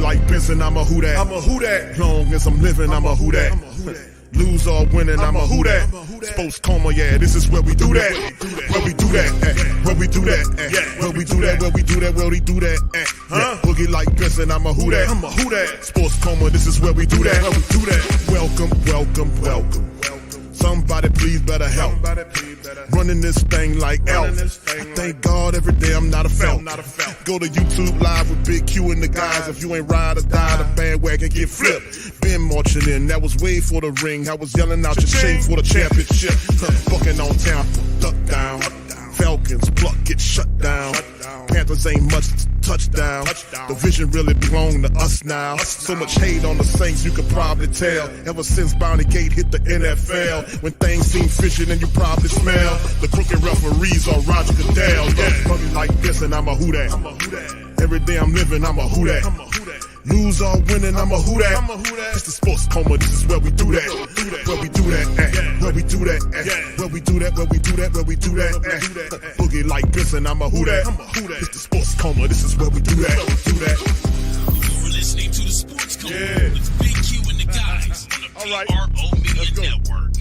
like Benson, I'm a who that. I'm a who that. Long as I'm living, I'm a who that. Lose or winning, I'm a who that. Sports Coma, yeah, this is where we do that. Where we do that, where we do that, where we do that, where we do that, where we do that. Boogie like Benson, I'm a who that. I'm a who that. Sports Coma, this is where we do that. Where we do that. Welcome, welcome, welcome. Somebody please better help. Running this thing like Elf. I thank God every day I'm not a felt. Go to YouTube Live with Big Q and the guys. If you ain't ride or die, the bandwagon get flipped. Been marching in, that was way for the ring. I was yelling out your shame for the championship. Bucking on town, duck down. Falcons, pluck, get shut down. Panthers ain't much touchdown. The vision really belong to us now. So much hate on the Saints, you could probably tell. Ever since Bounty Gate hit the NFL, when things seem fishy, then you probably smell the crooked referees or Roger Goodell. Probably like this, and I'm a who that. Every day I'm living, I'm a who that. Lose or winning, I'm a who that. It's the Sports Coma, this is where we do that. Where we do that, where we do that, where we do that, where we do that, where we do that. Boogie like Benson, I'm a who that. It's the Sports Coma, this is where we do that. You're listening to the Sports Coma with Big Q and the guys on the PRO Media Network.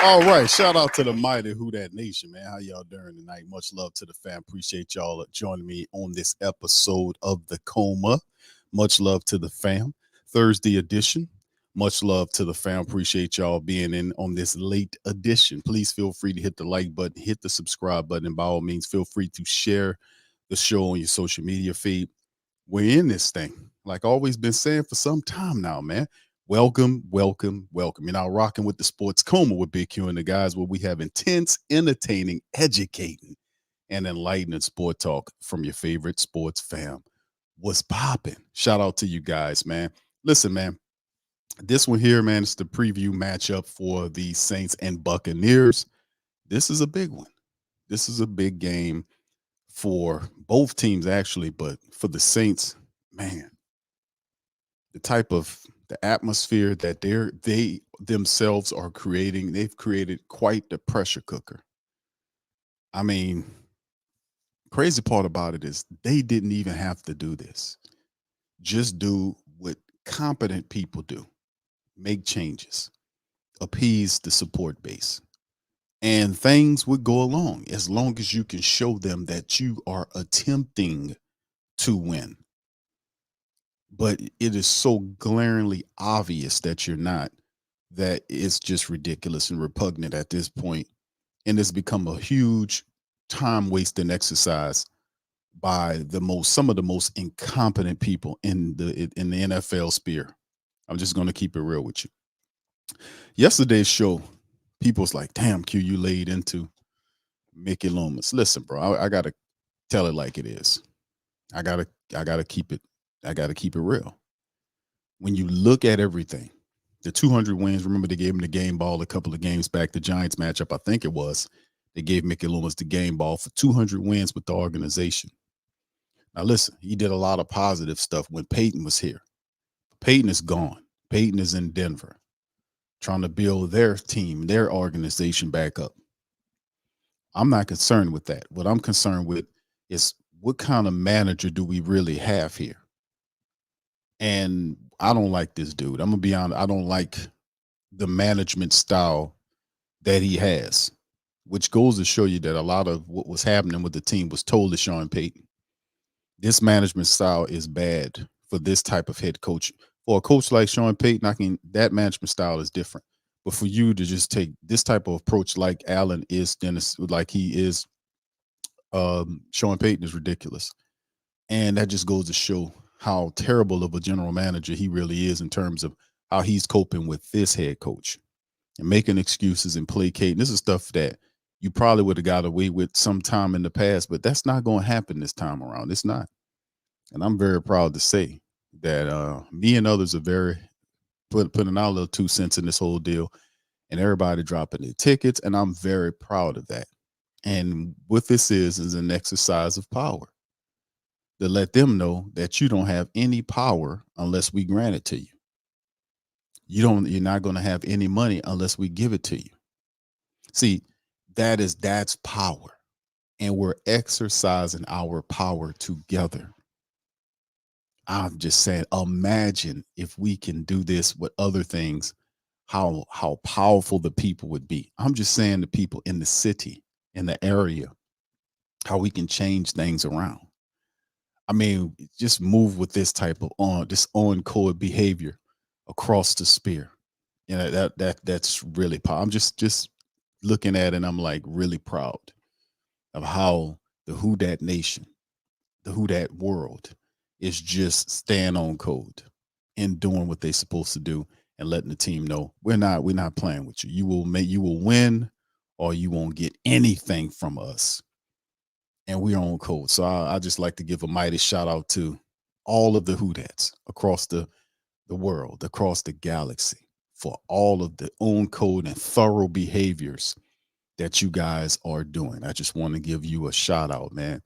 All right, shout out to the mighty Who Dat Nation, man. How y'all doing tonight? Much love to the fam. Appreciate y'all joining me on this episode of The Coma. Much love to the fam. Thursday edition. Much love to the fam. Appreciate y'all being in on this late edition. Please feel free to hit the like button, hit the subscribe button, and by all means, feel free to share the show on your social media feed. We're in this thing, like always been saying for some time now, man. Welcome, welcome, welcome. You're now rocking with the Sports Coma with Big Q and the guys, where we have intense, entertaining, educating, and enlightening sport talk from your favorite sports fam. What's popping? Shout out to you guys, man. Listen, man, this one here, man, is the preview matchup for the Saints and Buccaneers. This is a big one. This is a big game for both teams, actually, but for the Saints, man, the atmosphere that they themselves are creating, they've created quite the pressure cooker. I mean, crazy part about it is they didn't even have to do this. Just do what competent people do. Make changes. Appease the support base. And things would go along as long as you can show them that you are attempting to win. But it is so glaringly obvious that you're not, that it's just ridiculous and repugnant at this point. And it's become a huge time wasting exercise by some of the most incompetent people in the NFL sphere. I'm just going to keep it real with you. Yesterday's show, people's like, damn, Q, you laid into Mickey Loomis. Listen, bro, I got to tell it like it is. I got to keep it real. When you look at everything, the 200 wins, remember they gave him the game ball a couple of games back, the Giants matchup, I think it was. They gave Mickey Loomis the game ball for 200 wins with the organization. Now, listen, he did a lot of positive stuff when Peyton was here. Peyton is gone. Peyton is in Denver trying to build their team, their organization back up. I'm not concerned with that. What I'm concerned with is what kind of manager do we really have here? And I don't like this dude. I'm going to be honest. I don't like the management style that he has, which goes to show you that a lot of what was happening with the team was told to Sean Payton. This management style is bad for this type of head coach. For a coach like Sean Payton, that management style is different. But for you to just take this type of approach like Allen is, Dennis, like he is, Sean Payton is ridiculous. And that just goes to show how terrible of a general manager he really is in terms of how he's coping with this head coach and making excuses and placating. This is stuff that you probably would have got away with sometime in the past, but that's not going to happen this time around. It's not. And I'm very proud to say that me and others are very putting our little 2 cents in this whole deal, and everybody dropping their tickets. And I'm very proud of that. And what this is an exercise of power. to let them know that you don't have any power unless we grant it to you. You're not going to have any money unless we give it to you. See, that's power. And we're exercising our power together. I'm just saying, imagine if we can do this with other things, how powerful the people would be. I'm just saying the people in the city, in the area, how we can change things around. I mean, just move with this type of on-code behavior across the sphere. You know, that's really powerful. I'm just looking at it and I'm like really proud of how the Who Dat Nation, the Who Dat world is just staying on code and doing what they're supposed to do and letting the team know we're not playing with you. You will win or you won't get anything from us. And we're on code. So I just like to give a mighty shout out to all of the Who Dats across the world, across the galaxy, for all of the on code and thorough behaviors that you guys are doing. I just want to give you a shout out, man,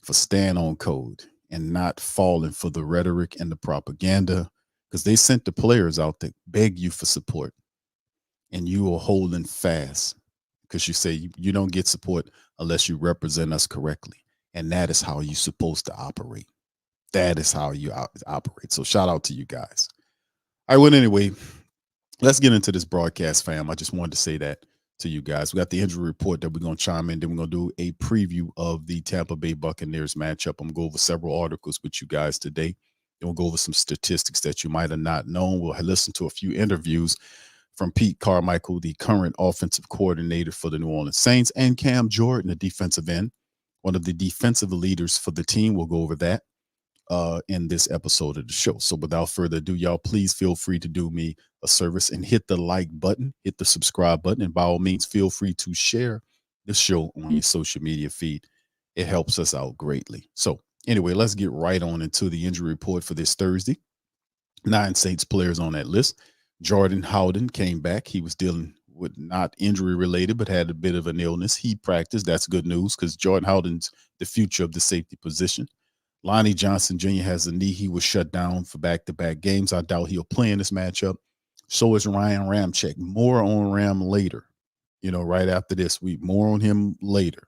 for staying on code and not falling for the rhetoric and the propaganda, because they sent the players out that beg you for support and you are holding fast because you say you don't get support unless you represent us correctly. And that is how you're supposed to operate. That is how you operate. So shout out to you guys. All right, well, anyway, let's get into this broadcast, fam. I just wanted to say that to you guys. We got the injury report that we're going to chime in. Then we're going to do a preview of the Tampa Bay Buccaneers matchup. I'm going to go over several articles with you guys today. Then we'll go over some statistics that you might have not known. We'll listen to a few interviews from Pete Carmichael, the current offensive coordinator for the New Orleans Saints, and Cam Jordan, the defensive end, one of the defensive leaders for the team. We'll go over that in this episode of the show. So without further ado, y'all, please feel free to do me a service and hit the like button, hit the subscribe button, and by all means, feel free to share the show on your social media feed. It helps us out greatly. So anyway, let's get right on into the injury report for this Thursday. 9 Saints players on that list. Jordan Howden came back. He was dealing with not injury related, but had a bit of an illness. He practiced. That's good news because Jordan Howden's the future of the safety position. Lonnie Johnson Jr. has a knee. He was shut down for back-to-back games. I doubt he'll play in this matchup. So is Ryan Ramczyk. More on Ram later. You know, right after this week. More on him later.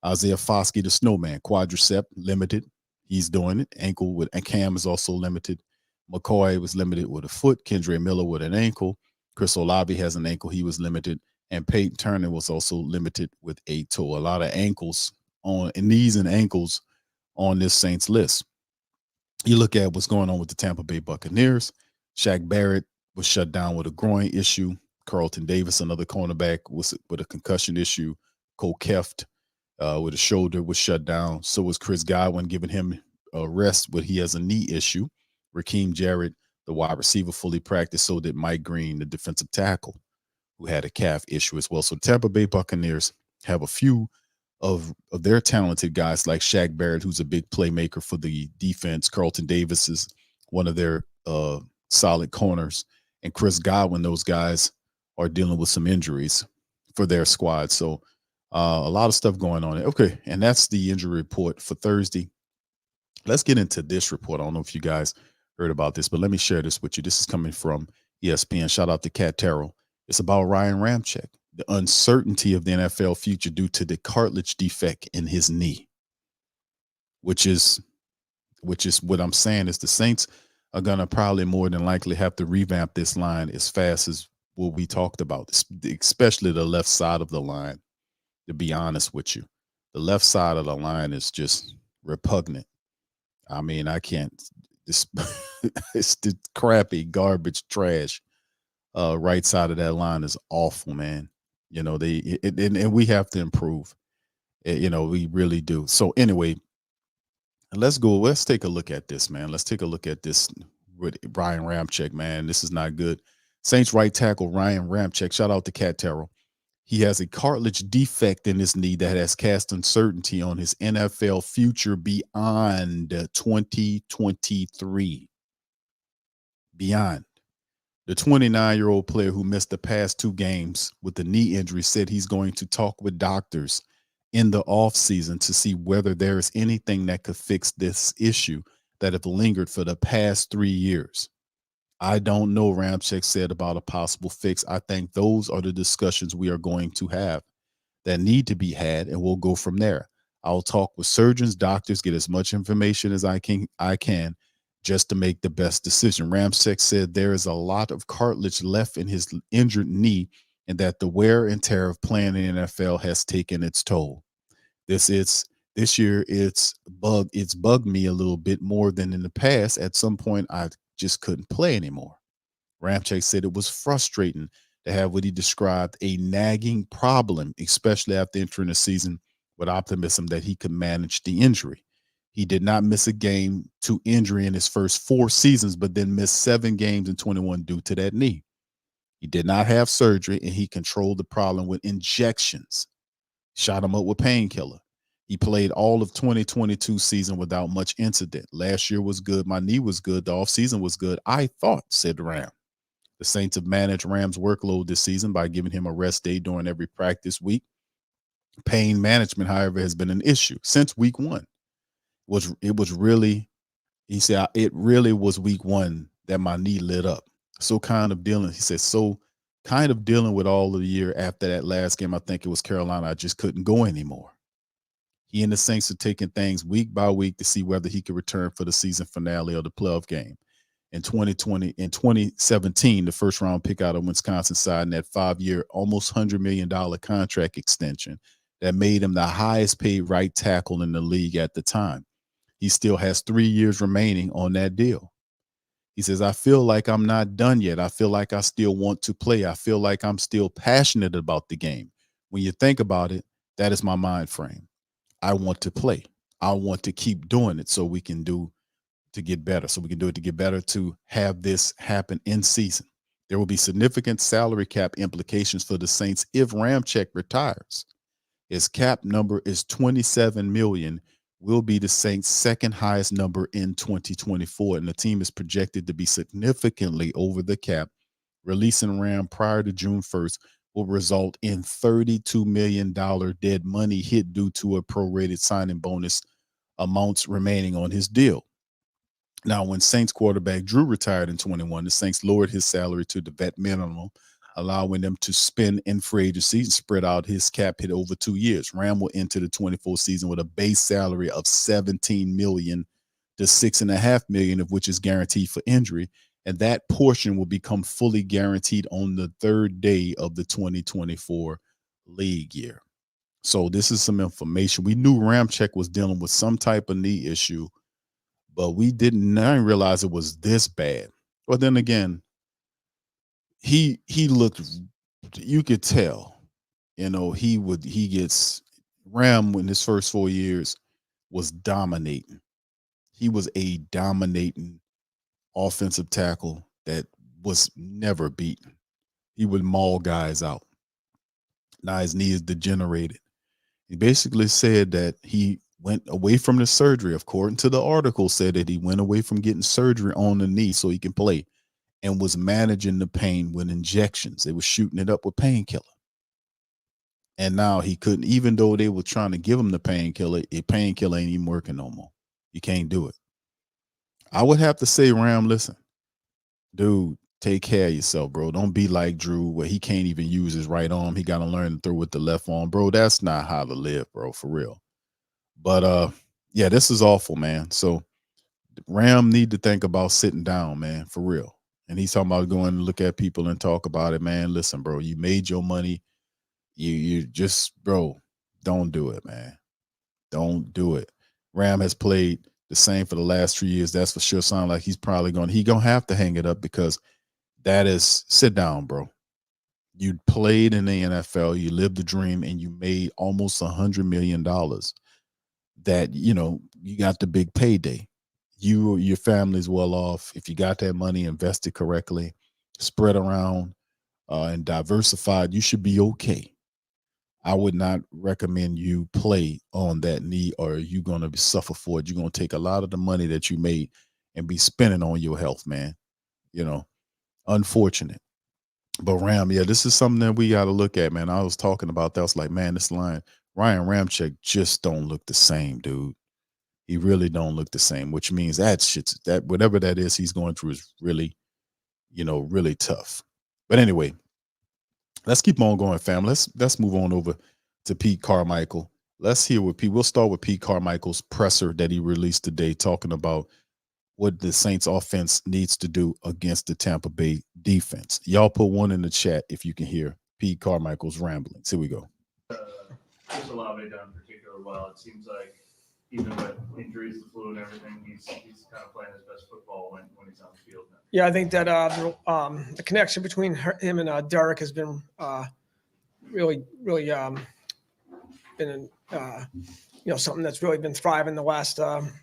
Isaiah Foskey, the snowman, quadricep, limited. He's doing it. Ankle with Cam is also limited. McCoy was limited with a foot. Kendre Miller with an ankle. Chris Olave has an ankle. He was limited. And Peyton Turner was also limited with a toe. A lot of ankles on knees and ankles on this Saints list. You look at what's going on with the Tampa Bay Buccaneers. Shaq Barrett was shut down with a groin issue. Carlton Davis, another cornerback, was with a concussion issue. Cole Keft with a shoulder was shut down. So was Chris Godwin, giving him a rest, but he has a knee issue. Raheem Jarrett, the wide receiver, fully practiced. So did Mike Green, the defensive tackle, who had a calf issue as well. So Tampa Bay Buccaneers have a few of their talented guys like Shaq Barrett, who's a big playmaker for the defense. Carlton Davis is one of their solid corners. And Chris Godwin, those guys are dealing with some injuries for their squad. So a lot of stuff going on. Okay, and that's the injury report for Thursday. Let's get into this report. I don't know if you guys heard about this, but let me share this with you. This is coming from ESPN. Shout out to Cat Terrell. It's about Ryan Ramczyk, the uncertainty of the NFL future due to the cartilage defect in his knee, which is what I'm saying is the Saints are going to probably more than likely have to revamp this line as fast as what we talked about, especially the left side of the line, to be honest with you. The left side of the line is just repugnant. I mean, I can't. It's the crappy garbage trash. Right side of that line is awful, man. You know, and we have to improve. You know, we really do. So anyway, let's go. Let's take a look at this, man. Let's take a look at this with Ryan Ramczyk, man. This is not good. Saints right tackle Ryan Ramczyk. Shout out to Cat Terrell. He has a cartilage defect in his knee that has cast uncertainty on his NFL future beyond 2023. Beyond. The 29-year-old player who missed the past 2 games with the knee injury said he's going to talk with doctors in the off season to see whether there is anything that could fix this issue that have lingered for the past 3 years. I don't know, Ramczyk said about a possible fix. I think those are the discussions we are going to have that need to be had, and we'll go from there. I'll talk with surgeons, doctors, get as much information as I can just to make the best decision. Ramczyk said there is a lot of cartilage left in his injured knee and that the wear and tear of playing in the NFL has taken its toll. This year it's bugged me a little bit more than in the past. At some point I just couldn't play anymore. Ramczyk said it was frustrating to have what he described a nagging problem, especially after entering the season with optimism that he could manage the injury. He did not miss a game to injury in his first 4 seasons, but then missed 7 games in 21 due to that knee. He did not have surgery, and he controlled the problem with injections. Shot him up with painkiller. He played all of 2022 season without much incident. Last year was good. My knee was good. The offseason was good, I thought, said Ram. The Saints have managed Ram's workload this season by giving him a rest day during every practice week. Pain management, however, has been an issue since week 1. It was really, he said, it really was week 1 that my knee lit up. He said, kind of dealing with all of the year after that last game. I think it was Carolina. I just couldn't go anymore. He and the Saints are taking things week by week to see whether he could return for the season finale or the playoff game. In 2017, the first round pick out of Wisconsin signed that 5-year, almost $100 million contract extension that made him the highest paid right tackle in the league at the time. He still has 3 years remaining on that deal. He says, I feel like I'm not done yet. I feel like I still want to play. I feel like I'm still passionate about the game. When you think about it, that is my mind frame. I want to play. I want to keep doing it so we can do to get better. So we can do it to get better, to have this happen in season. There will be significant salary cap implications for the Saints if Ramczyk retires. His cap number is $27 million, will be the Saints' second highest number in 2024, and the team is projected to be significantly over the cap. Releasing Ram prior to June 1st will result in $32 million dead money hit due to a prorated signing bonus amounts remaining on his deal. Now, when Saints quarterback Drew retired in 21, the Saints lowered his salary to the vet minimum, allowing them to spend in free agency and spread out his cap hit over 2 years. Ram will enter the 24 season with a base salary of $17 million to $6.5 million, of which is guaranteed for injury, and that portion will become fully guaranteed on the 3rd day of the 2024 league year. So this is some information. We knew Ramczyk was dealing with some type of knee issue, but I didn't realize it was this bad. But then again, he looked, you could tell, Ram in his first 4 years was dominating. He was a dominating offensive tackle that was never beaten. He would maul guys out. Now his knee is degenerated. He basically said that he went away from the surgery. According to the article, said that he went away from getting surgery on the knee so he can play, and was managing the pain with injections. They were shooting it up with painkiller. And now he couldn't, even though they were trying to give him the painkiller, painkiller ain't even working no more. You can't do it. I would have to say, Ram, listen, dude, take care of yourself, bro. Don't be like Drew, where he can't even use his right arm. He got to learn to throw with the left arm. Bro, that's not how to live, bro, for real. But, yeah, this is awful, man. So Ram need to think about sitting down, man, for real. And he's talking about going to look at people and talk about it, man. Listen, bro, you made your money. You just, bro, don't do it, man. Don't do it. Ram has played the same for the last 3 years. That's for sure. Sound like he's probably going to have to hang it up, because that is, sit down, bro. You played in the NFL, you lived the dream, and you made almost $100 million. That, you got the big payday. Your family's well off. If you got that money invested correctly, spread around, and diversified, you should be okay. I would not recommend you play on that knee, or you're going to suffer for it. You're going to take a lot of the money that you made and be spending on your health, man. Unfortunate. But Ram, yeah, this is something that we got to look at, man. I was talking about that. I was like, man, this line, Ryan Ramczyk just don't look the same, dude. He really don't look the same, which means that whatever that is he's going through is really, really tough. But anyway, let's keep on going, fam. Let's move on over to Pete Carmichael. Let's hear what Pete. We'll start with Pete Carmichael's presser that he released today, talking about what the Saints offense needs to do against the Tampa Bay defense. Y'all put one in the chat if you can hear Pete Carmichael's ramblings. Here we go. Chris Olave done particularly well. It seems like even with injuries, the flu and everything, he's kind of playing his best football when he's on the field now. Yeah, I think that the connection between him and Derek has been really been something that's really been thriving the last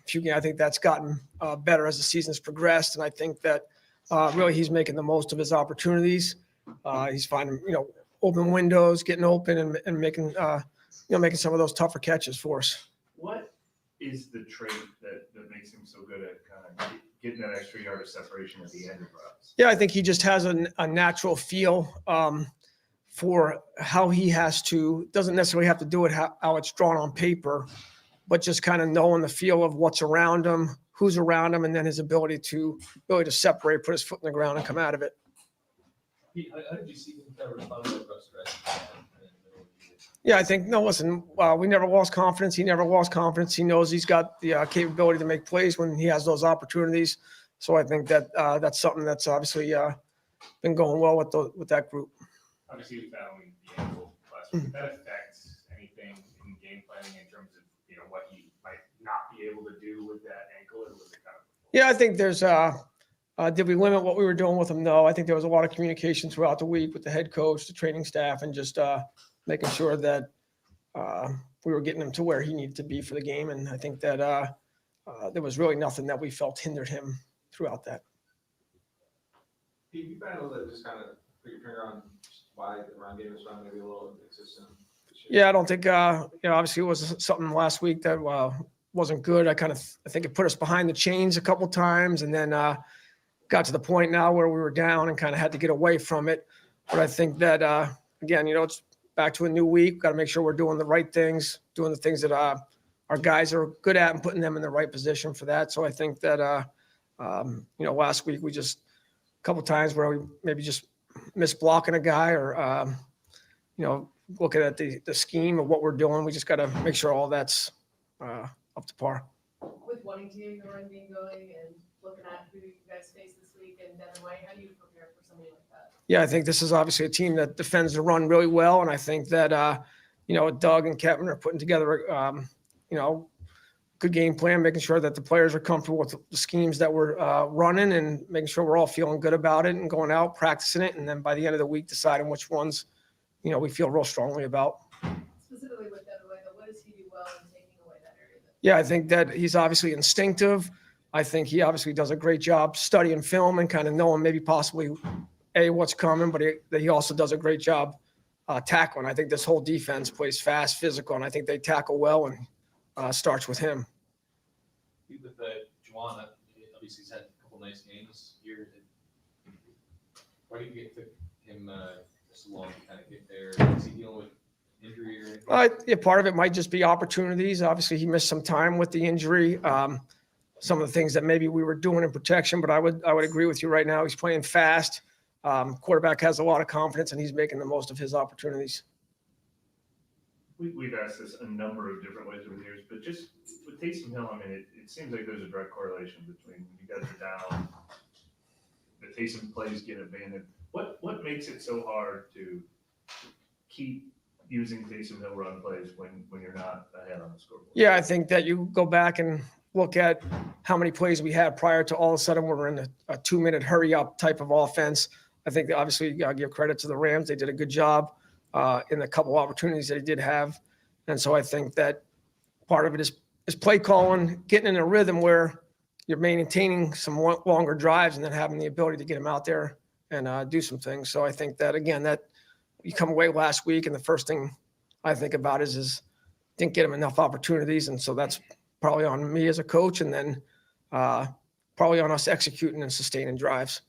few games. I think that's gotten better as the season's progressed, and I think that really he's making the most of his opportunities. He's finding open windows, getting open, and making making some of those tougher catches for us. What is the trait that makes him so good at kind of getting that extra yard of separation at the end of routes? Yeah, I think he just has a natural feel for how he has to, doesn't necessarily have to do it how it's drawn on paper, but just kind of knowing the feel of what's around him, who's around him, and then his ability to separate, put his foot in the ground, and come out of it. How did you see him kind of respond to that rough stretch? Yeah, I think, listen, we never lost confidence. He never lost confidence. He knows he's got the capability to make plays when he has those opportunities. So I think that that's something that's obviously been going well with that group. Obviously, he was battling the ankle last week. Did that affect anything in game planning in terms of what he might not be able to do with that ankle, or was it kind of? Yeah, I think there's. Did we limit what we were doing with him? No, I think there was a lot of communication throughout the week with the head coach, the training staff, and just making sure that we were getting him to where he needed to be for the game. And I think that there was really nothing that we felt hindered him throughout that. You've been able to just kind of put your finger on why the run game is run maybe a little inconsistent. Yeah, I don't think obviously it was something last week that wasn't good. I think it put us behind the chains a couple times, and then got to the point now where we were down and kind of had to get away from it. But I think that again, it's back to a new week. Got to make sure we're doing the right things, doing the things that our guys are good at, and putting them in the right position for that. So I think that last week we just a couple times where we maybe just missed blocking a guy, or looking at the scheme of what we're doing. We just got to make sure all that's up to par. With wanting to get the run game going and looking at who you guys face this week and Devin White, how do you prepare for somebody like that? Yeah, I think this is obviously a team that defends the run really well, and I think that Doug and Kevin are putting together good game plan, making sure that the players are comfortable with the schemes that we're running, and making sure we're all feeling good about it and going out practicing it, and then by the end of the week deciding which ones we feel real strongly about. Specifically with Devin White, what does he do well in taking away that area? Yeah, I think that he's obviously instinctive. I think he obviously does a great job studying film and kind of knowing maybe possibly what's coming, but he also does a great job tackling. I think this whole defense plays fast, physical, and I think they tackle well, and starts with him. With Juwan, obviously he's had a couple nice games here. Why do you get him so long to kind of get there? Is he dealing with injury or anything? Yeah, part of it might just be opportunities. Obviously, he missed some time with the injury. Some of the things that maybe we were doing in protection, but I would agree with you right now. He's playing fast. Quarterback has a lot of confidence, and he's making the most of his opportunities. We've asked this a number of different ways over the years, but just with Taysom Hill, I mean, it seems like there's a direct correlation between when you guys are down, the Taysom plays get abandoned. What makes it so hard to keep using Taysom Hill run plays when you're not ahead on the scoreboard? Yeah, I think that you go back and look at how many plays we had prior to all of a sudden we're in a 2-minute hurry up type of offense. I think that obviously you got to give credit to the Rams. They did a good job in the couple opportunities that he did have. And so I think that part of it is play calling, getting in a rhythm where you're maintaining some longer drives and then having the ability to get him out there and do some things. So I think that, again, that you come away last week and the first thing I think about is didn't get him enough opportunities. And so that's probably on me as a coach, and then probably on us executing and sustaining drives.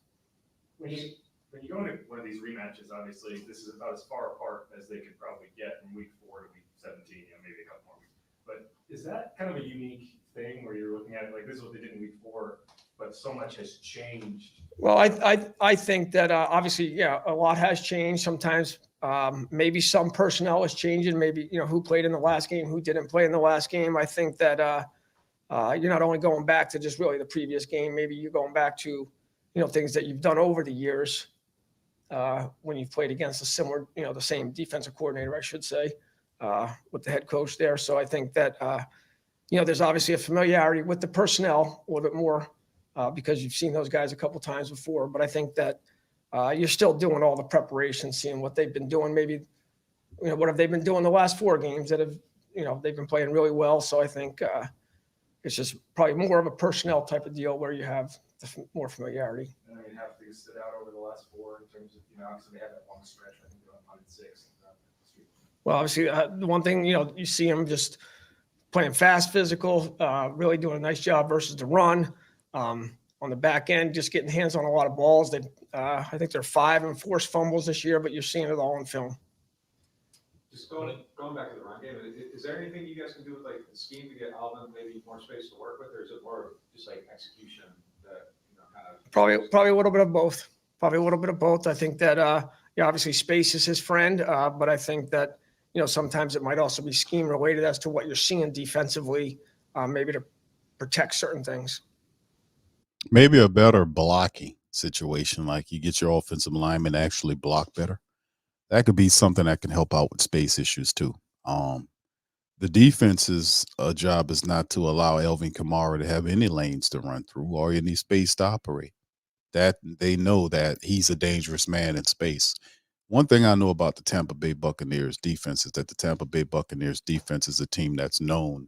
When you go into one of these rematches, obviously this is about as far apart as they could probably get from week 4 to week 17, maybe a couple more weeks. But is that kind of a unique thing where you're looking at it like this is what they did in week 4, but so much has changed? Well, I think that obviously, yeah, a lot has changed. Sometimes maybe some personnel is changing. Maybe who played in the last game, who didn't play in the last game. I think that you're not only going back to just really the previous game. Maybe you're going back to things that you've done over the years when you've played against a similar, the same defensive coordinator, I should say, with the head coach there. So I think that there's obviously a familiarity with the personnel a little bit more. Because you've seen those guys a couple times before. But I think that you're still doing all the preparation, seeing what they've been doing. Maybe, what have they been doing the last 4 games that have, they've been playing really well. So I think it's just probably more of a personnel type of deal where you have more familiarity. And I mean, how things stood out over the last 4 in terms of, obviously they had that long stretch, I think they went 106. Well, obviously, the one thing, you see them just playing fast, physical, really doing a nice job versus the run. On the back end, just getting hands on a lot of balls. I think they're 5 enforced fumbles this year, but you're seeing it all in film. Just going back to the run game, is there anything you guys can do with like the scheme to get Alvin maybe more space to work with, or is it more just like execution that kind of? Probably a little bit of both. I think that obviously space is his friend, but I think that sometimes it might also be scheme related as to what you're seeing defensively, maybe to protect certain things. Maybe a better blocking situation, like you get your offensive lineman to actually block better. That could be something that can help out with space issues too. The defense's job is not to allow Elvin Kamara to have any lanes to run through or any space to operate. That they know that he's a dangerous man in space. One thing I know about the Tampa Bay Buccaneers defense is that the Tampa Bay Buccaneers defense is a team that's known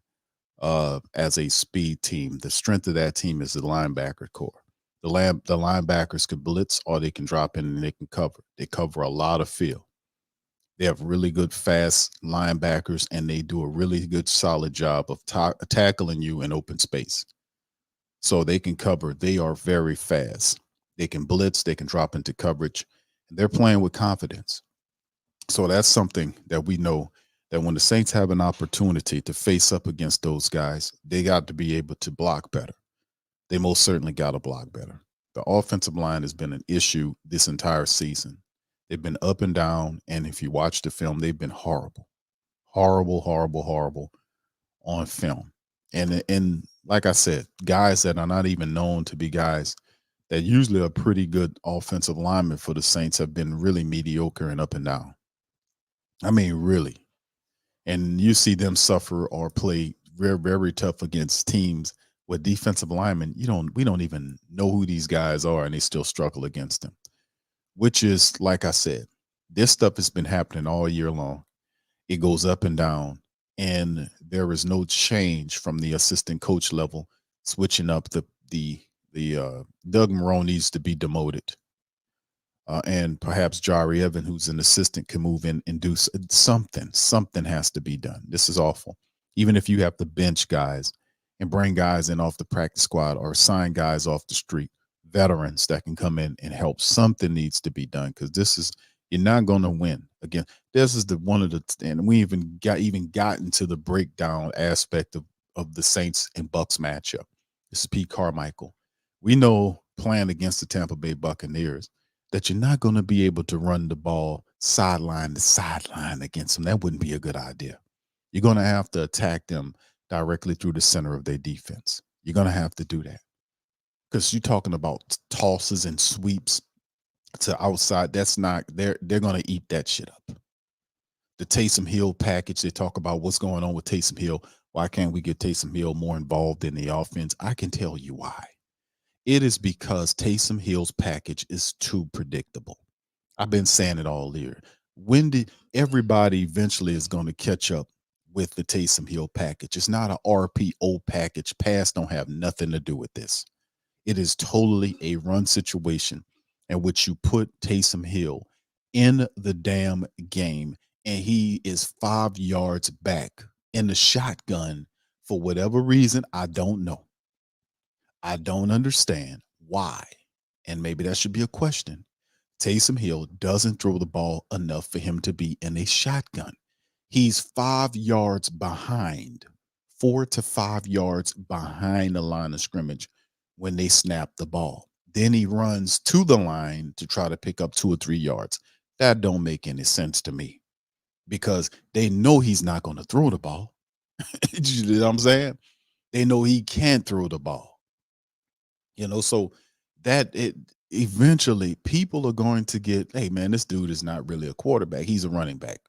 as a speed team. The strength of that team is the linebacker core. The linebackers can blitz or they can drop in and they can cover. They cover a lot of field. They have really good fast linebackers and they do a really good solid job of tackling you in open space. So they can cover. They are very fast. They can blitz. They can drop into coverage. They're playing with confidence. So that's something that we know, that when the Saints have an opportunity to face up against those guys, they got to be able to block better. They most certainly got to block better. The offensive line has been an issue this entire season. They've been up and down, and if you watch the film, they've been horrible on film. And like I said, guys that are not even known to be guys that usually are pretty good offensive linemen for the Saints have been really mediocre and up and down. I mean, really. And you see them suffer or play very, very tough against teams with defensive linemen. We don't even know who these guys are, and they still struggle against them. Which is, like I said, this stuff has been happening all year long. It goes up and down, and there is no change from the assistant coach level switching up. The Doug Marrone needs to be demoted. And perhaps Jari Evan, who's an assistant, can move in and do something. Something has to be done. This is awful. Even if you have to bench guys and bring guys in off the practice squad or sign guys off the street, veterans that can come in and help, something needs to be done, because you're not going to win. Again, this is and we even gotten to the breakdown aspect of the Saints and Bucs matchup. This is Pete Carmichael. We know playing against the Tampa Bay Buccaneers that you're not going to be able to run the ball sideline to sideline against them. That wouldn't be a good idea. You're going to have to attack them directly through the center of their defense. You're going to have to do that, because you're talking about tosses and sweeps to outside. That's not, they're going to eat that shit up. The Taysom Hill package, they talk about what's going on with Taysom Hill. Why can't we get Taysom Hill more involved in the offense? I can tell you why. It is because Taysom Hill's package is too predictable. I've been saying it all year. Everybody eventually is going to catch up with the Taysom Hill package. It's not an RPO package. Pass don't have nothing to do with this. It is totally a run situation in which you put Taysom Hill in the damn game, and he is 5 yards back in the shotgun for whatever reason. I don't know. I don't understand why, and maybe that should be a question. Taysom Hill doesn't throw the ball enough for him to be in a shotgun. He's 5 yards behind, 4 to 5 yards behind the line of scrimmage when they snap the ball. Then he runs to the line to try to pick up 2 or 3 yards. That don't make any sense to me because they know he's not going to throw the ball. You know what I'm saying? They know he can't throw the ball. So that it eventually people are going to get, hey man, this dude is not really a quarterback. He's a running back.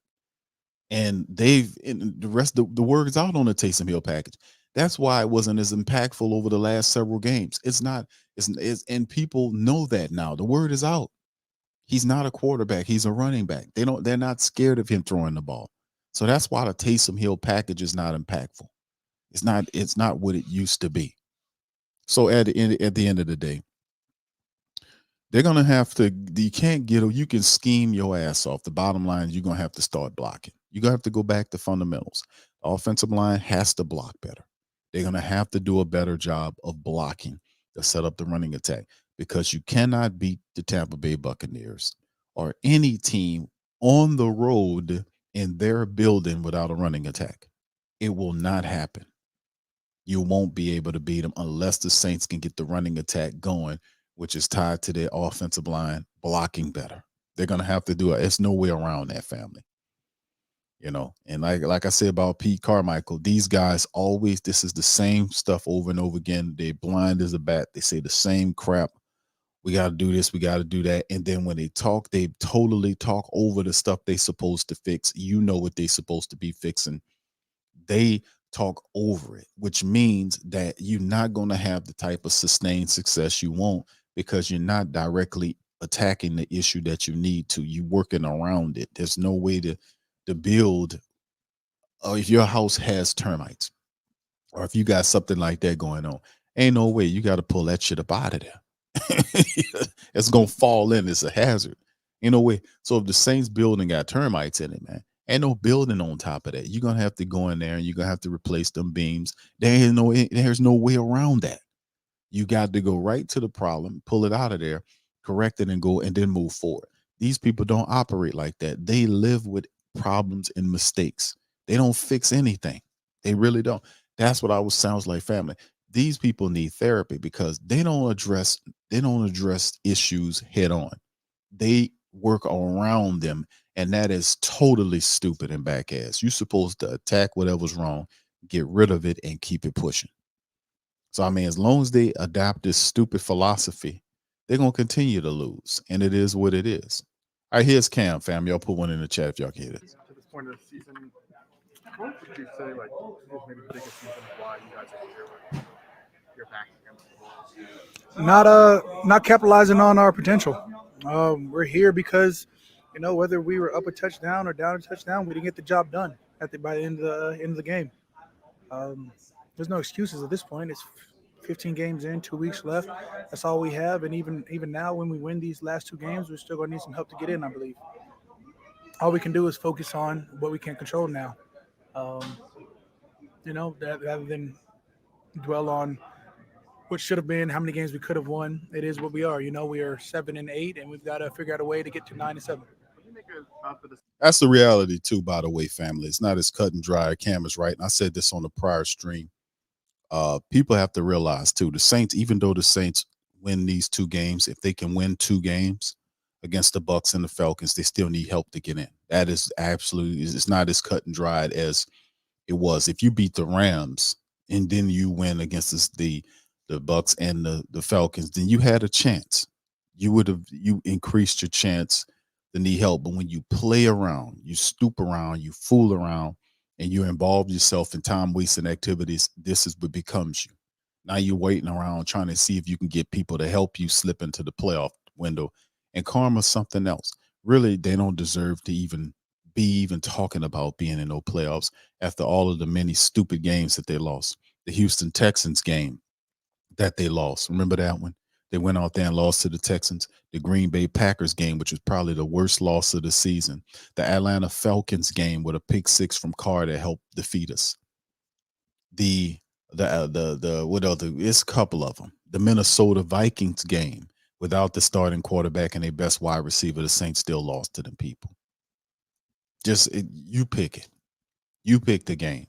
And the rest of the word is out on the Taysom Hill package. That's why it wasn't as impactful over the last several games. And people know that now. The word is out. He's not a quarterback. He's a running back. They're not scared of him throwing the ball. So that's why the Taysom Hill package is not impactful. It's not what it used to be. So at the end of the day, they're gonna have to. You can scheme your ass off. The bottom line is you're gonna have to start blocking. You're gonna have to go back to fundamentals. The offensive line has to block better. They're gonna have to do a better job of blocking to set up the running attack because you cannot beat the Tampa Bay Buccaneers or any team on the road in their building without a running attack. It will not happen. You won't be able to beat them unless the Saints can get the running attack going, which is tied to their offensive line blocking better. They're going to have to do it. There's no way around that, family. And like I said about Pete Carmichael, these guys always, this is the same stuff over and over again. They're blind as a bat. They say the same crap. We got to do this. We got to do that. And then when they talk, they totally talk over the stuff they're supposed to fix. What they're supposed to be fixing. They talk over it, which means that you're not going to have the type of sustained success you want because you're not directly attacking the issue that you need to. You're working around it. There's no way to build. If your house has termites or if you got something like that going on, ain't no way. You got to pull that shit up out of there. It's going to fall in. It's a hazard. Ain't no way. So if the Saints building got termites in it, man, ain't no building on top of that. You're going to have to go in there and you're going to have to replace them beams. There's no way around that. You got to go right to the problem, pull it out of there, correct it, and then move forward. These people don't operate like that. They live with problems and mistakes. They don't fix anything. They really don't. That's what sounds like, family. These people need therapy because they don't address issues head on. They work around them, and that is totally stupid and back ass. You're supposed to attack whatever's wrong, get rid of it, and keep it pushing. So, as long as they adopt this stupid philosophy, they're going to continue to lose, and it is what it is. All right, here's Cam, fam. Y'all put one in the chat if y'all can hear it. To this point of the season, what would you say, is maybe the biggest reason why you guys are here with your back against the wall? Not capitalizing on our potential. We're here because, whether we were up a touchdown or down a touchdown, we didn't get the job done by the end of the game. There's no excuses at this point. It's 15 games in, 2 weeks left. That's all we have. And even now, when we win these last 2 games, we're still going to need some help to get in, I believe. All we can do is focus on what we can control now. Rather than dwell on what should have been, how many games we could have won. It is what we are. We are 7-8, and we've got to figure out a way to get to 9-7. That's the reality too, by the way, family. It's not as cut and dry. Cam is right. And I said this on the prior stream. People have to realize too, the Saints, even though the Saints win these 2 games, if they can win 2 games against the Bucs and the Falcons, they still need help to get in. That is absolutely, it's not as cut and dried as it was. If you beat the Rams and then you win against the Bucs and the Falcons, then you had a chance. You increased your chance to need help. But when you play around, you stoop around, you fool around, and you involve yourself in time-wasting activities, this is what becomes you. Now you're waiting around trying to see if you can get people to help you slip into the playoff window. And karma's something else. Really, they don't deserve to even be talking about being in no playoffs after all of the many stupid games that they lost. The Houston Texans game that they lost. Remember that one? They went out there and lost to the Texans. The Green Bay Packers game, which was probably the worst loss of the season. The Atlanta Falcons game with a pick 6 from Carr that helped defeat us. What other? It's a couple of them. The Minnesota Vikings game without the starting quarterback and their best wide receiver, the Saints still lost to them people. You pick it. You pick the game.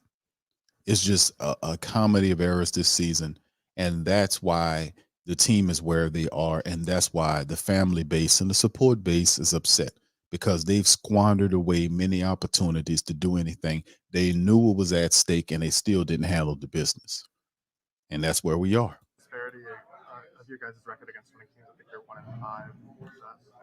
It's just a comedy of errors this season, and that's why the team is where they are, and that's why the family base and the support base is upset because they've squandered away many opportunities to do anything. They knew what was at stake, and they still didn't handle the business, and that's where we are. Disparity of your guys' record against winning teams. I think you're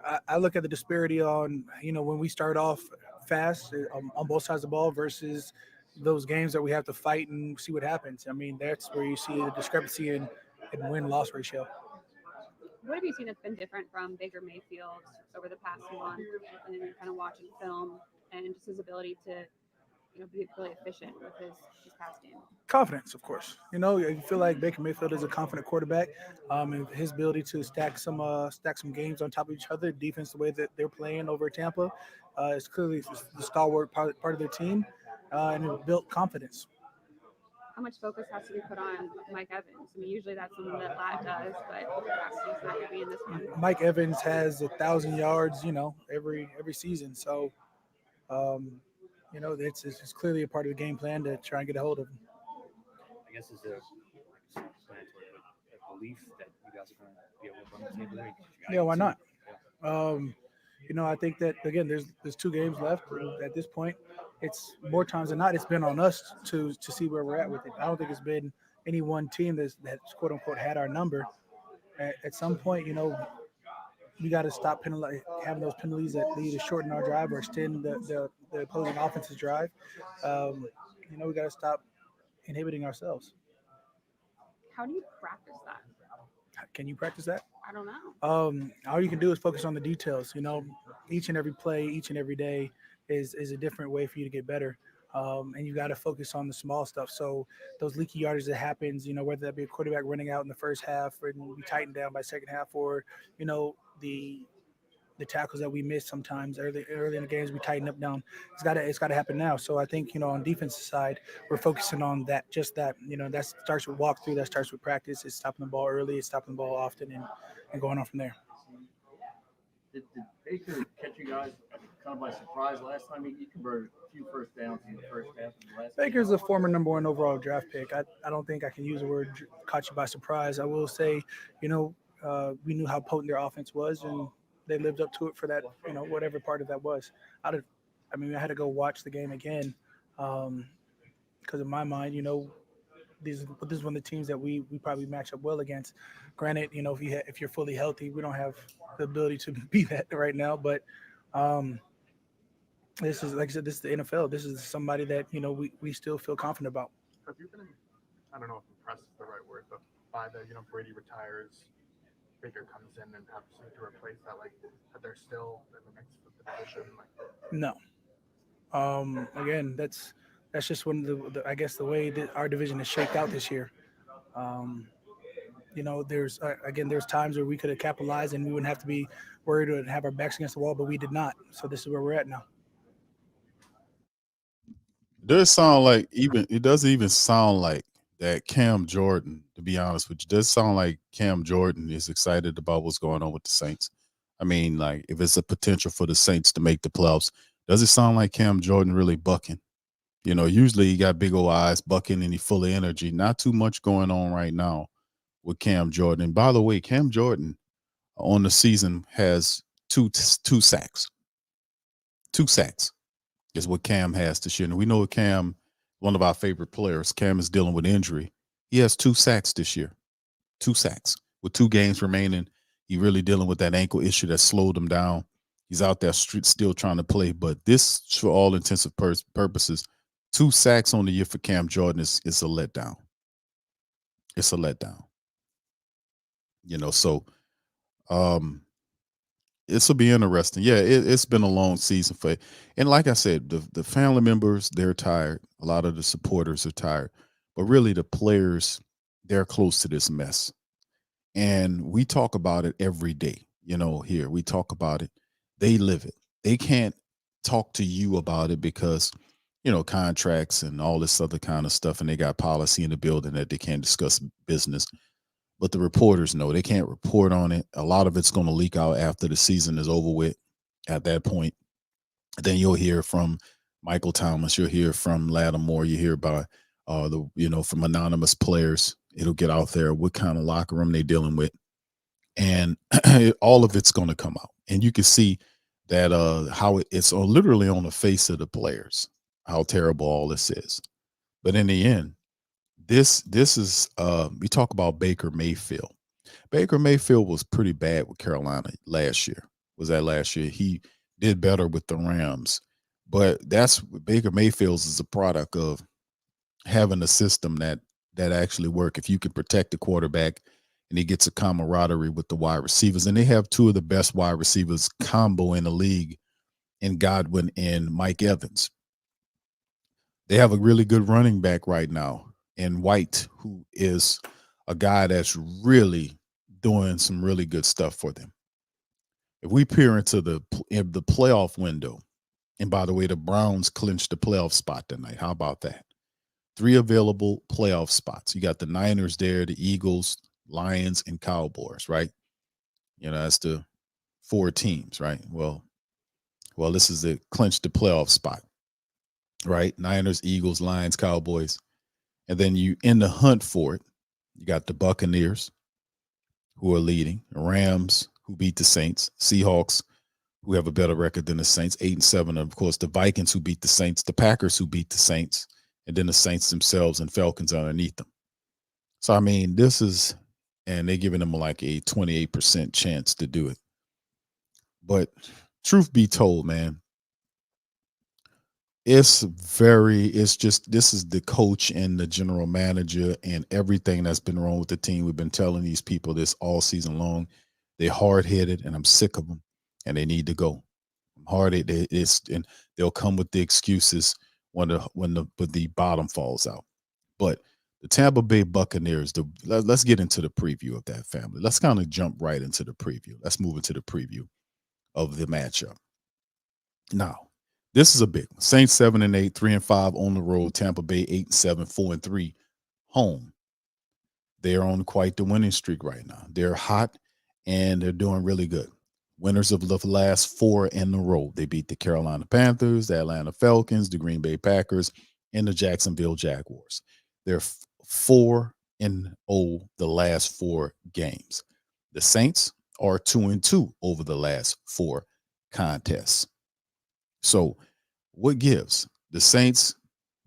1-5. I look at the disparity on, when we start off fast on both sides of the ball versus those games that we have to fight and see what happens. I mean, that's where you see the discrepancy in win-loss ratio. What have you seen that's been different from Baker Mayfield over the past month, and then you're kind of watching film and just his ability to, be really efficient with his pass game? Confidence, of course. You feel like Baker Mayfield is a confident quarterback, and his ability to stack some games on top of each other, defense the way that they're playing over Tampa, is clearly the stalwart part of their team, and it built confidence. How much focus has to be put on Mike Evans? I mean, usually that's something that Ladd does, but perhaps he's not going to be in this one. Mike Evans has 1,000 yards, every season. So, it's clearly a part of the game plan to try and get a hold of him. I guess is there a belief that you guys are going to be able to run the table there? Yeah, why not? I think that, again, there's 2 games left at this point. It's more times than not, it's been on us to see where we're at with it. I don't think it's been any one team that's quote unquote had our number. At some point, we got to stop having those penalties that lead to shorten our drive or extend the opposing offense's drive. We got to stop inhibiting ourselves. How do you practice that? Can you practice that? I don't know. All you can do is focus on the details. Each and every play, each and every day is a different way for you to get better. And you got to focus on the small stuff. So those leaky yardage that happens, whether that be a quarterback running out in the first half and we tighten down by second half, or, the tackles that we miss sometimes early in the games, we tighten up down. It's got to happen now. So I think, on defensive side, we're focusing on that, that starts with walkthrough, that starts with practice. It's stopping the ball early, it's stopping the ball often and going on from there. Did Baker catch you guys kind of by surprise last time? He converted a few first downs in the first half of the last Baker's a former number 1 overall draft pick. I don't think I can use the word caught you by surprise. I will say, we knew how potent their offense was, and they lived up to it for that, whatever part of that was. I had to go watch the game again because in my mind, this is one of the teams that we probably match up well against. Granted, if you're fully healthy, we don't have the ability to be that right now. But this is, like I said, this is the NFL. This is somebody that we still feel confident about. Have you been? I don't know if impressed is the right word, but by the Brady retires, Baker comes in and has to replace that, that they're still in the mix for the division. No. Again, that's just one of the I guess the way that our division is shaped out this year. There's times where we could have capitalized and we wouldn't have to be worried and have our backs against the wall, but we did not. So this is where we're at now. It doesn't even sound like that Cam Jordan, to be honest with you, does sound like Cam Jordan is excited about what's going on with the Saints. I mean, if it's a potential for the Saints to make the playoffs, does it sound like Cam Jordan really bucking? Usually he got big old eyes bucking and he's full of energy. Not too much going on right now with Cam Jordan. And by the way, Cam Jordan on the season has two sacks. 2 sacks is what Cam has this year. And we know Cam, one of our favorite players, Cam is dealing with injury. He has 2 sacks this year. 2 sacks. With 2 games remaining, he really dealing with that ankle issue that slowed him down. He's out there still trying to play. But this, for all intensive purposes, 2 sacks on the year for Cam Jordan is a letdown. It's a letdown. So this will be interesting. Yeah, it's been a long season and like I said, the family members, they're tired. A lot of the supporters are tired, but really the players, they're close to this mess. And we talk about it every day. Here we talk about it. They live it. They can't talk to you about it because, contracts and all this other kind of stuff. And they got policy in the building that they can't discuss business. But the reporters know they can't report on it. A lot of it's going to leak out after the season is over with. At that point, then you'll hear from Michael Thomas. You'll hear from Lattimore. You hear about from anonymous players. It'll get out there what kind of locker room they're dealing with, and all of it's going to come out. And you can see that how it's literally on the face of the players how terrible all this is. But in the end, this is we talk about Baker Mayfield. Baker Mayfield was pretty bad with Carolina last year. He did better with the Rams, but Baker Mayfield's is a product of having a system that actually work. If you can protect the quarterback and he gets a camaraderie with the wide receivers, and they have two of the best wide receivers combo in the league in Godwin and Mike Evans. They have a really good running back right now in White, who is a guy that's really doing some really good stuff for them. If we peer into the playoff window, and by the way, the Browns clinched the playoff spot tonight. How about that? 3 available playoff spots. You got the Niners there, the Eagles, Lions, and Cowboys, right? That's the 4 teams, right? Well, this is the clinch the playoff spot, right? Niners, Eagles, Lions, Cowboys. And then you in the hunt for it, you got the Buccaneers, who are leading, the Rams, who beat the Saints, Seahawks, who have a better record than the Saints, 8-7, and of course the Vikings, who beat the Saints, the Packers, who beat the Saints, and then the Saints themselves and Falcons underneath them. So, I mean, and they're giving them like a 28% chance to do it. But truth be told, man, this is the coach and the general manager and everything that's been wrong with the team. We've been telling these people this all season long. They're hard-headed, and I'm sick of them, and they need to go. I'm hard-headed, and they'll come with the excuses when the bottom falls out. But the Tampa Bay Buccaneers, let's get into the preview of that family. Let's kind of jump right into the preview. Let's move into the preview of the matchup. Now, this is a big one. Saints 7-8, 3-5 on the road. Tampa Bay 8-7, 4-3 home. They're on quite the winning streak right now. They're hot and they're doing really good. Winners of the last 4 in a row. They beat the Carolina Panthers, the Atlanta Falcons, the Green Bay Packers, and the Jacksonville Jaguars. They're 4-0 the last 4 games. The Saints are 2-2 over the last 4 contests. So what gives? The Saints,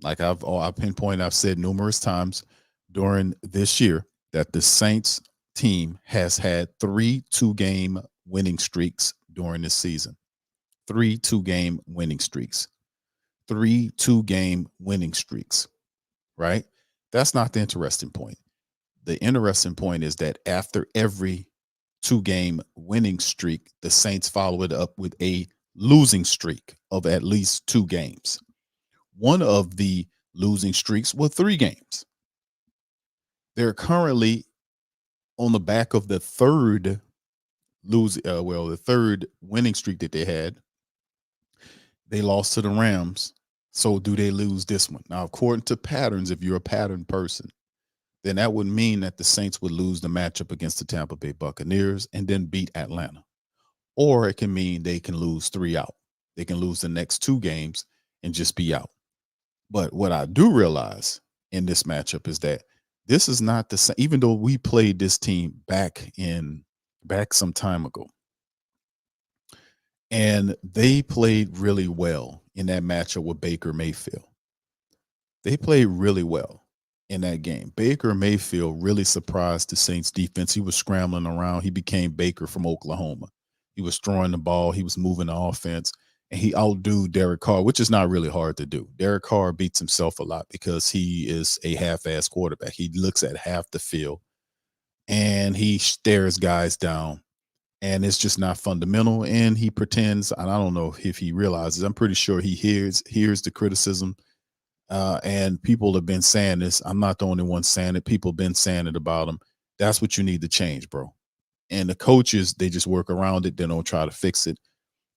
like I've pinpointed, I've said numerous times during this year that the Saints team has had 3 2-game winning streaks during this season. 3 2-game winning streaks. 3 2-game winning streaks, right? That's not the interesting point. The interesting point is that after every 2-game winning streak, the Saints follow it up with a losing streak of at least 2 games. One of the losing streaks were 3 games. They're currently on the back of the third winning streak that they had. They lost to the Rams. So do they lose this one? Now, according to patterns, if you're a pattern person, then that would mean that the Saints would lose the matchup against the Tampa Bay Buccaneers and then beat Atlanta. Or it can mean they can lose 3 out. They can lose the next 2 games and just be out. But what I do realize in this matchup is that this is not the same. Even though we played this team back some time ago, and they played really well in that matchup with Baker Mayfield. They played really well in that game. Baker Mayfield really surprised the Saints defense. He was scrambling around. He became Baker from Oklahoma. He was throwing the ball. He was moving the offense, and he outdo Derek Carr, which is not really hard to do. Derek Carr beats himself a lot because he is a half-ass quarterback. He looks at half the field, and he stares guys down, and it's just not fundamental. And he pretends, and I don't know if he realizes, I'm pretty sure he hears the criticism, and people have been saying this. I'm not the only one saying it. People have been saying it about him. That's what you need to change, bro. And the coaches, they just work around it. They don't try to fix it.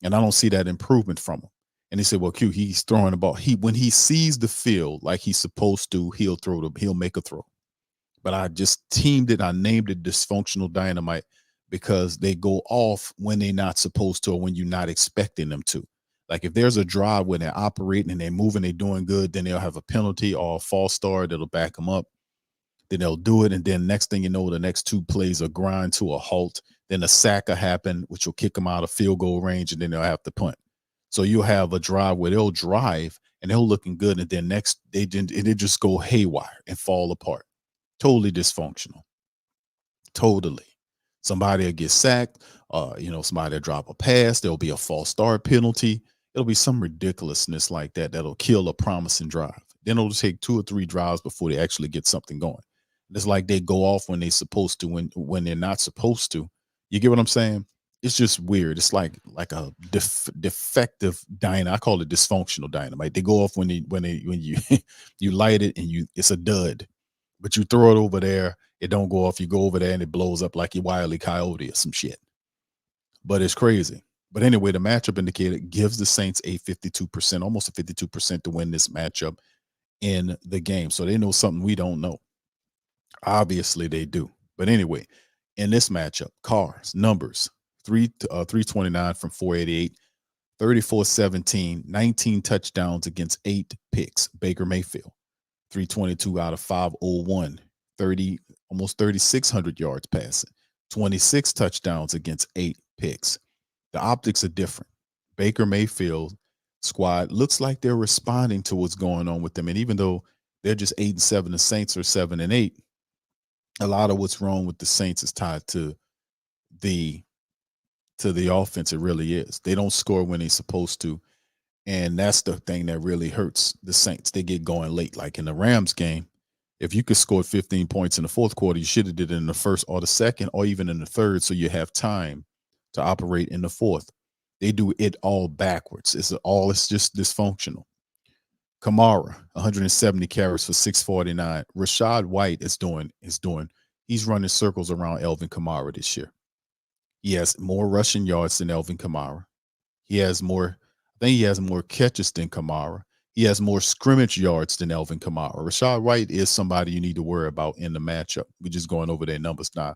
And I don't see that improvement from him. And he said, well, Q, he's throwing the ball. When he sees the field like he's supposed to, he'll make a throw. But I just I named it dysfunctional dynamite because they go off when they're not supposed to or when you're not expecting them to. Like if there's a drive where they're operating and they're moving, they're doing good, then they'll have a penalty or a false start that'll back them up. Then they'll do it, and then next thing you know, the next 2 plays will grind to a halt. Then a sack will happen, which will kick them out of field goal range, and then they'll have to punt. So you'll have a drive where they'll drive and they're looking good, and then next they just go haywire and fall apart. Totally dysfunctional. Totally. Somebody will get sacked. Somebody will drop a pass. There'll be a false start penalty. It'll be some ridiculousness like that that'll kill a promising drive. Then it'll take 2 or 3 drives before they actually get something going. It's like they go off when they're supposed to, when they're not supposed to. You get what I'm saying? It's just weird. It's like a defective dynamite. I call it dysfunctional dynamite. They go off when you you light it and it's a dud, but you throw it over there, it don't go off. You go over there and it blows up like your Wile E. Coyote or some shit. But it's crazy. But anyway, the matchup indicator gives the Saints a 52%, almost a 52% to win this matchup in the game. So they know something we don't know. Obviously they do. But anyway, in this matchup, Carr's numbers 329 from 488, 34-17, 19 touchdowns against 8 picks. Baker Mayfield, 322 out of 501, almost 3,600 yards passing, 26 touchdowns against 8 picks. The optics are different. Baker Mayfield squad looks like they're responding to what's going on with them. And even though they're just 8-7, the Saints are 7-8, a lot of what's wrong with the Saints is tied to the offense. It really is. They don't score when they're supposed to. And that's the thing that really hurts the Saints. They get going late. Like in the Rams game, if you could score 15 points in the fourth quarter, you should have did it in the first or the second or even in the third, so you have time to operate in the fourth. They do it all backwards. It's just dysfunctional. Kamara, 170 carries for 649. Rachaad White is doing. He's running circles around Alvin Kamara this year. He has more rushing yards than Alvin Kamara. I think he has more catches than Kamara. He has more scrimmage yards than Alvin Kamara. Rachaad White is somebody you need to worry about in the matchup. We're just going over their numbers now.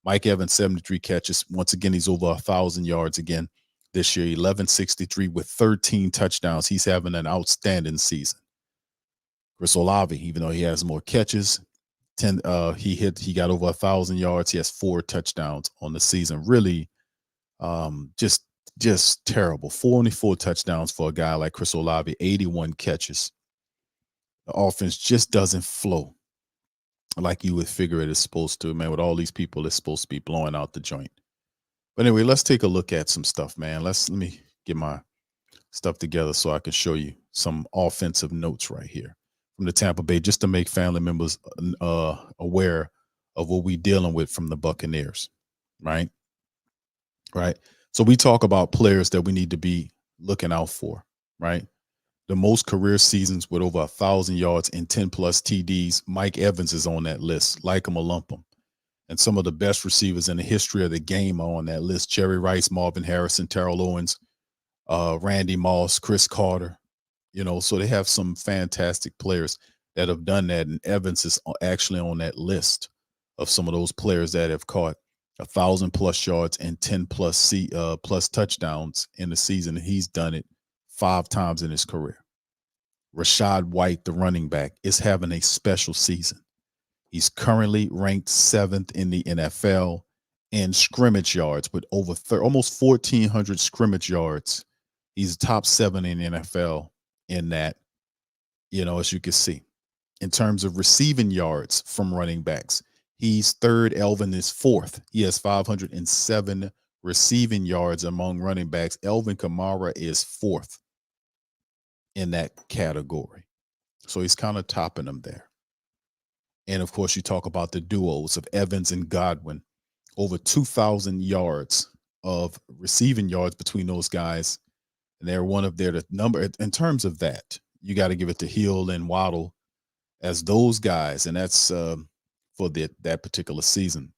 Mike Evans, 73 catches. Once again, he's over 1,000 yards again this year. 1163 with 13 touchdowns. He's having an outstanding season. Chris Olave, even though he has more catches, he got over 1,000 yards. He has 4 touchdowns on the season. Really, just terrible. 44 touchdowns for a guy like Chris Olave, 81 catches. The offense just doesn't flow like you would figure it is supposed to, man. With all these people, it's supposed to be blowing out the joint. But anyway, let's take a look at some stuff, man. Let me get my stuff together so I can show you some offensive notes right here from the Tampa Bay, just to make family members aware of what we're dealing with from the Buccaneers, right? Right. So we talk about players that we need to be looking out for, right? The most career seasons with over 1,000 yards and 10 plus TDs. Mike Evans is on that list. Like him or lump him. And some of the best receivers in the history of the game are on that list. Jerry Rice, Marvin Harrison, Terrell Owens, Randy Moss, Chris Carter. So they have some fantastic players that have done that. And Evans is actually on that list of some of those players that have caught 1,000 plus yards and 10 plus touchdowns in the season. And he's done it 5 times in his career. Rachaad White, the running back, is having a special season. He's currently ranked 7th in the NFL in scrimmage yards with over almost 1,400 scrimmage yards. He's top 7 in the NFL in that, as you can see. In terms of receiving yards from running backs, he's 3rd. Alvin is 4th. He has 507 receiving yards among running backs. Alvin Kamara is 4th in that category. So he's kind of topping them there. And of course, you talk about the duos of Evans and Godwin, over 2,000 yards of receiving yards between those guys. And they're one of their number in terms of that. You got to give it to Hill and Waddle as those guys. And that's for that particular season.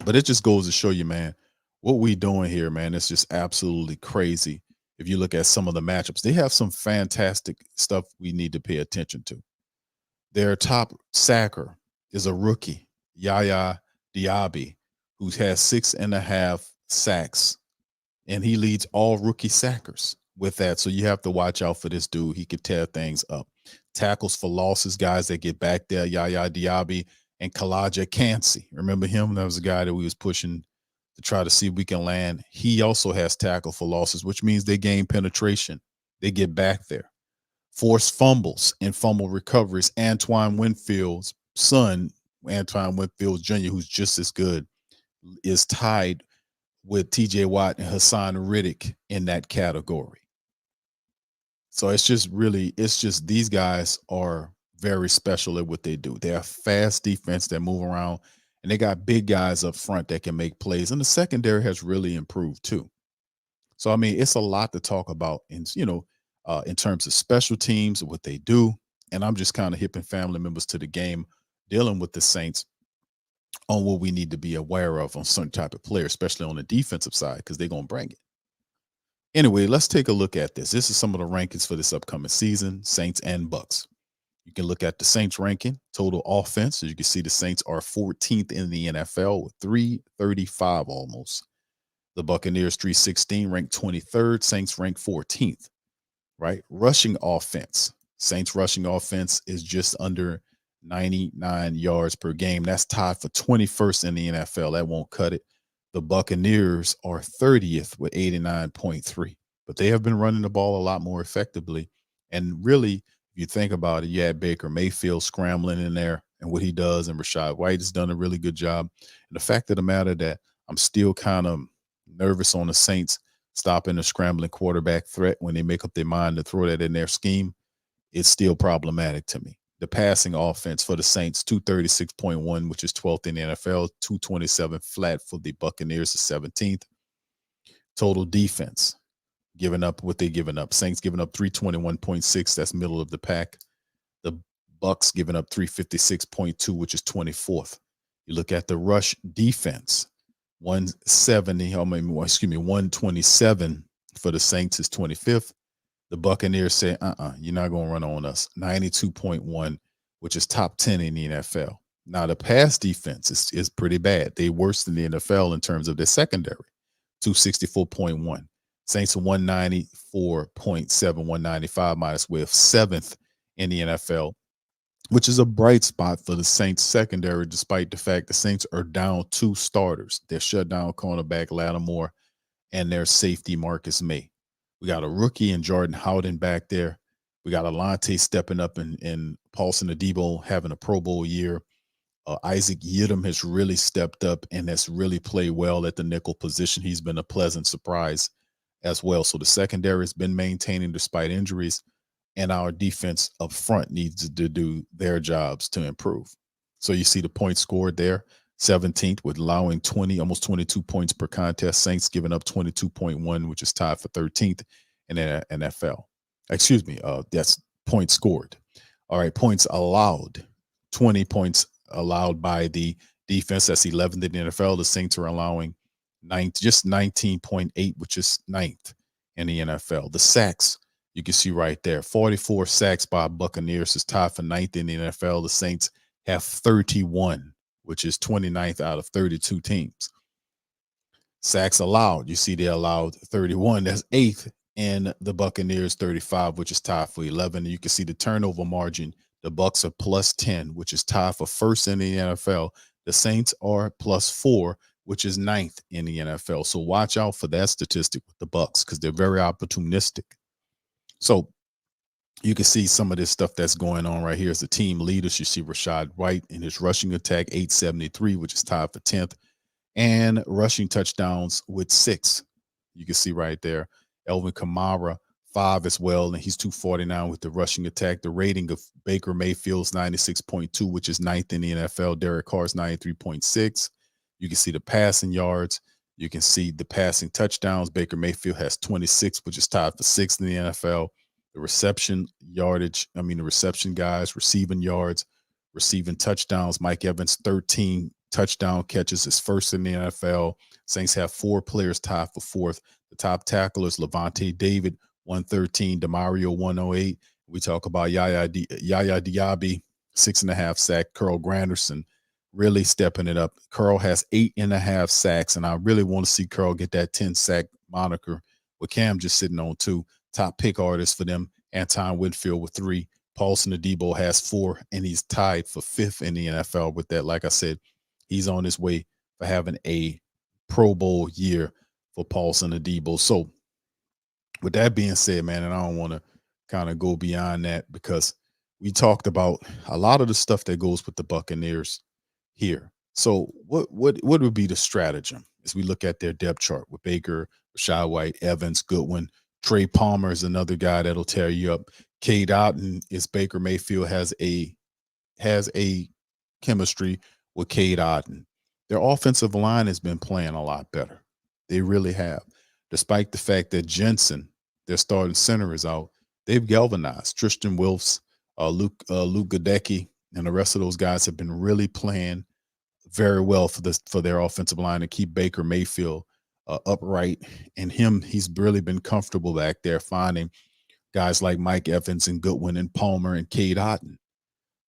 But it just goes to show you, man, what we doing here, man, it's just absolutely crazy. If you look at some of the matchups, they have some fantastic stuff we need to pay attention to. Their top sacker is a rookie, Yaya Diaby, who has 6.5 sacks, and he leads all rookie sackers with that. So you have to watch out for this dude. He could tear things up. Tackles for losses, guys that get back there, Yaya Diaby and Kalaja Kansi. Remember him? That was a guy that we was pushing to try to see if we can land. He also has tackle for losses, which means they gain penetration. They get back there. Forced fumbles and fumble recoveries. Antoine Winfield's son, Antoine Winfield Jr., who's just as good, is tied with TJ Watt and Hassan Riddick in that category. So it's just these guys are very special at what they do. They're a fast defense that move around, and they got big guys up front that can make plays. And the secondary has really improved too. So, I mean, it's a lot to talk about in terms of special teams, what they do. And I'm just kind of hipping family members to the game, dealing with the Saints on what we need to be aware of on certain type of player, especially on the defensive side, because they're going to bring it. Anyway, let's take a look at this. This is some of the rankings for this upcoming season, Saints and Bucks. You can look at the Saints ranking, total offense. As you can see, the Saints are 14th in the NFL with 335 almost. The Buccaneers 316, ranked 23rd. Saints ranked 14th, right? Rushing offense. Saints rushing offense is just under 99 yards per game. That's tied for 21st in the NFL. That won't cut it. The Buccaneers are 30th with 89.3, but they have been running the ball a lot more effectively. And really, if you think about it, you had Baker Mayfield scrambling in there and what he does, and Rachaad White has done a really good job. And the fact of the matter that I'm still kind of nervous on the Saints stopping the scrambling quarterback threat when they make up their mind to throw that in their scheme, it's still problematic to me. The passing offense for the Saints, 236.1, which is 12th in the NFL, 227 flat for the Buccaneers, the 17th. Total defense, giving up what they're giving up. Saints giving up 321.6, that's middle of the pack. The Bucks giving up 356.2, which is 24th. You look at the rush defense, 127 for the Saints is 25th. The Buccaneers say, you're not going to run on us. 92.1, which is top 10 in the NFL. Now, the pass defense is pretty bad. They're worse than the NFL in terms of their secondary, 264.1. Saints are 194.7, 195 minus with 7th in the NFL, which is a bright spot for the Saints secondary, despite the fact the Saints are down 2 starters. Their shutdown cornerback Lattimore and their safety Marcus May. We got a rookie in Jordan Howden back there. We got Alante stepping up and Paulson Adebo having a Pro Bowl year. Isaac Yiadom has really stepped up and has really played well at the nickel position. He's been a pleasant surprise as well. So the secondary has been maintaining despite injuries, and our defense up front needs to do their jobs to improve. So you see the points scored there, 17th with allowing almost 22 points per contest. Saints giving up 22.1, which is tied for 13th in the NFL. Excuse me, that's points scored. All right, points allowed, 20 points allowed by the defense. That's 11th in the NFL. The Saints are allowing just 19.8, which is 9th in the NFL. The sacks, you can see right there, 44 sacks by Buccaneers is tied for 9th in the NFL. The Saints have 31, which is 29th out of 32 teams. Sacks allowed, you see they allowed 31. That's 8th in the Buccaneers, 35, which is tied for 11. You can see the turnover margin. The Bucks are plus 10, which is tied for 1st in the NFL. The Saints are plus 4, which is 9th in the NFL. So watch out for that statistic with the Bucks because they're very opportunistic. So you can see some of this stuff that's going on right here as the team leaders. You see Rachaad White in his rushing attack, 873, which is tied for 10th, and rushing touchdowns with 6. You can see right there. Elvin Kamara, 5 as well, and he's 249 with the rushing attack. The rating of Baker Mayfield's 96.2, which is 9th in the NFL. Derek Carr's 93.6. You can see the passing yards. You can see the passing touchdowns. Baker Mayfield has 26, which is tied for 6th in the NFL. The reception yardage, the reception guys, receiving yards, receiving touchdowns. Mike Evans, 13 touchdown catches, is 1st in the NFL. Saints have 4 players tied for 4th. The top tackler is Levante David, 113, Demario, 108. We talk about Yaya Diaby, 6.5 sack. Carl Granderson really stepping it up. Carl has 8.5 sacks, and I really want to see Carl get that 10 sack moniker with Cam just sitting on 2. top pick artists for them. Anton Winfield with 3. Paulson Adebo has 4, and he's tied for 5th in the NFL with that. Like I said, he's on his way for having a Pro Bowl year for Paulson Adebo. So with that being said, man, and I don't want to kind of go beyond that because we talked about a lot of the stuff that goes with the Buccaneers here. So what would be the stratagem as we look at their depth chart with Baker, Rashad White, Evans, Goodwin, Trey Palmer is another guy that'll tear you up. Cade Otton is Baker Mayfield has a chemistry with Cade Otton. Their offensive line has been playing a lot better. They really have. Despite the fact that Jensen, their starting center, is out, they've galvanized. Tristan Wilfs, Luke Gadecki, and the rest of those guys have been really playing very well for their offensive line to keep Baker Mayfield upright. And he's really been comfortable back there finding guys like Mike Evans and Goodwin and Palmer and Cade Otton.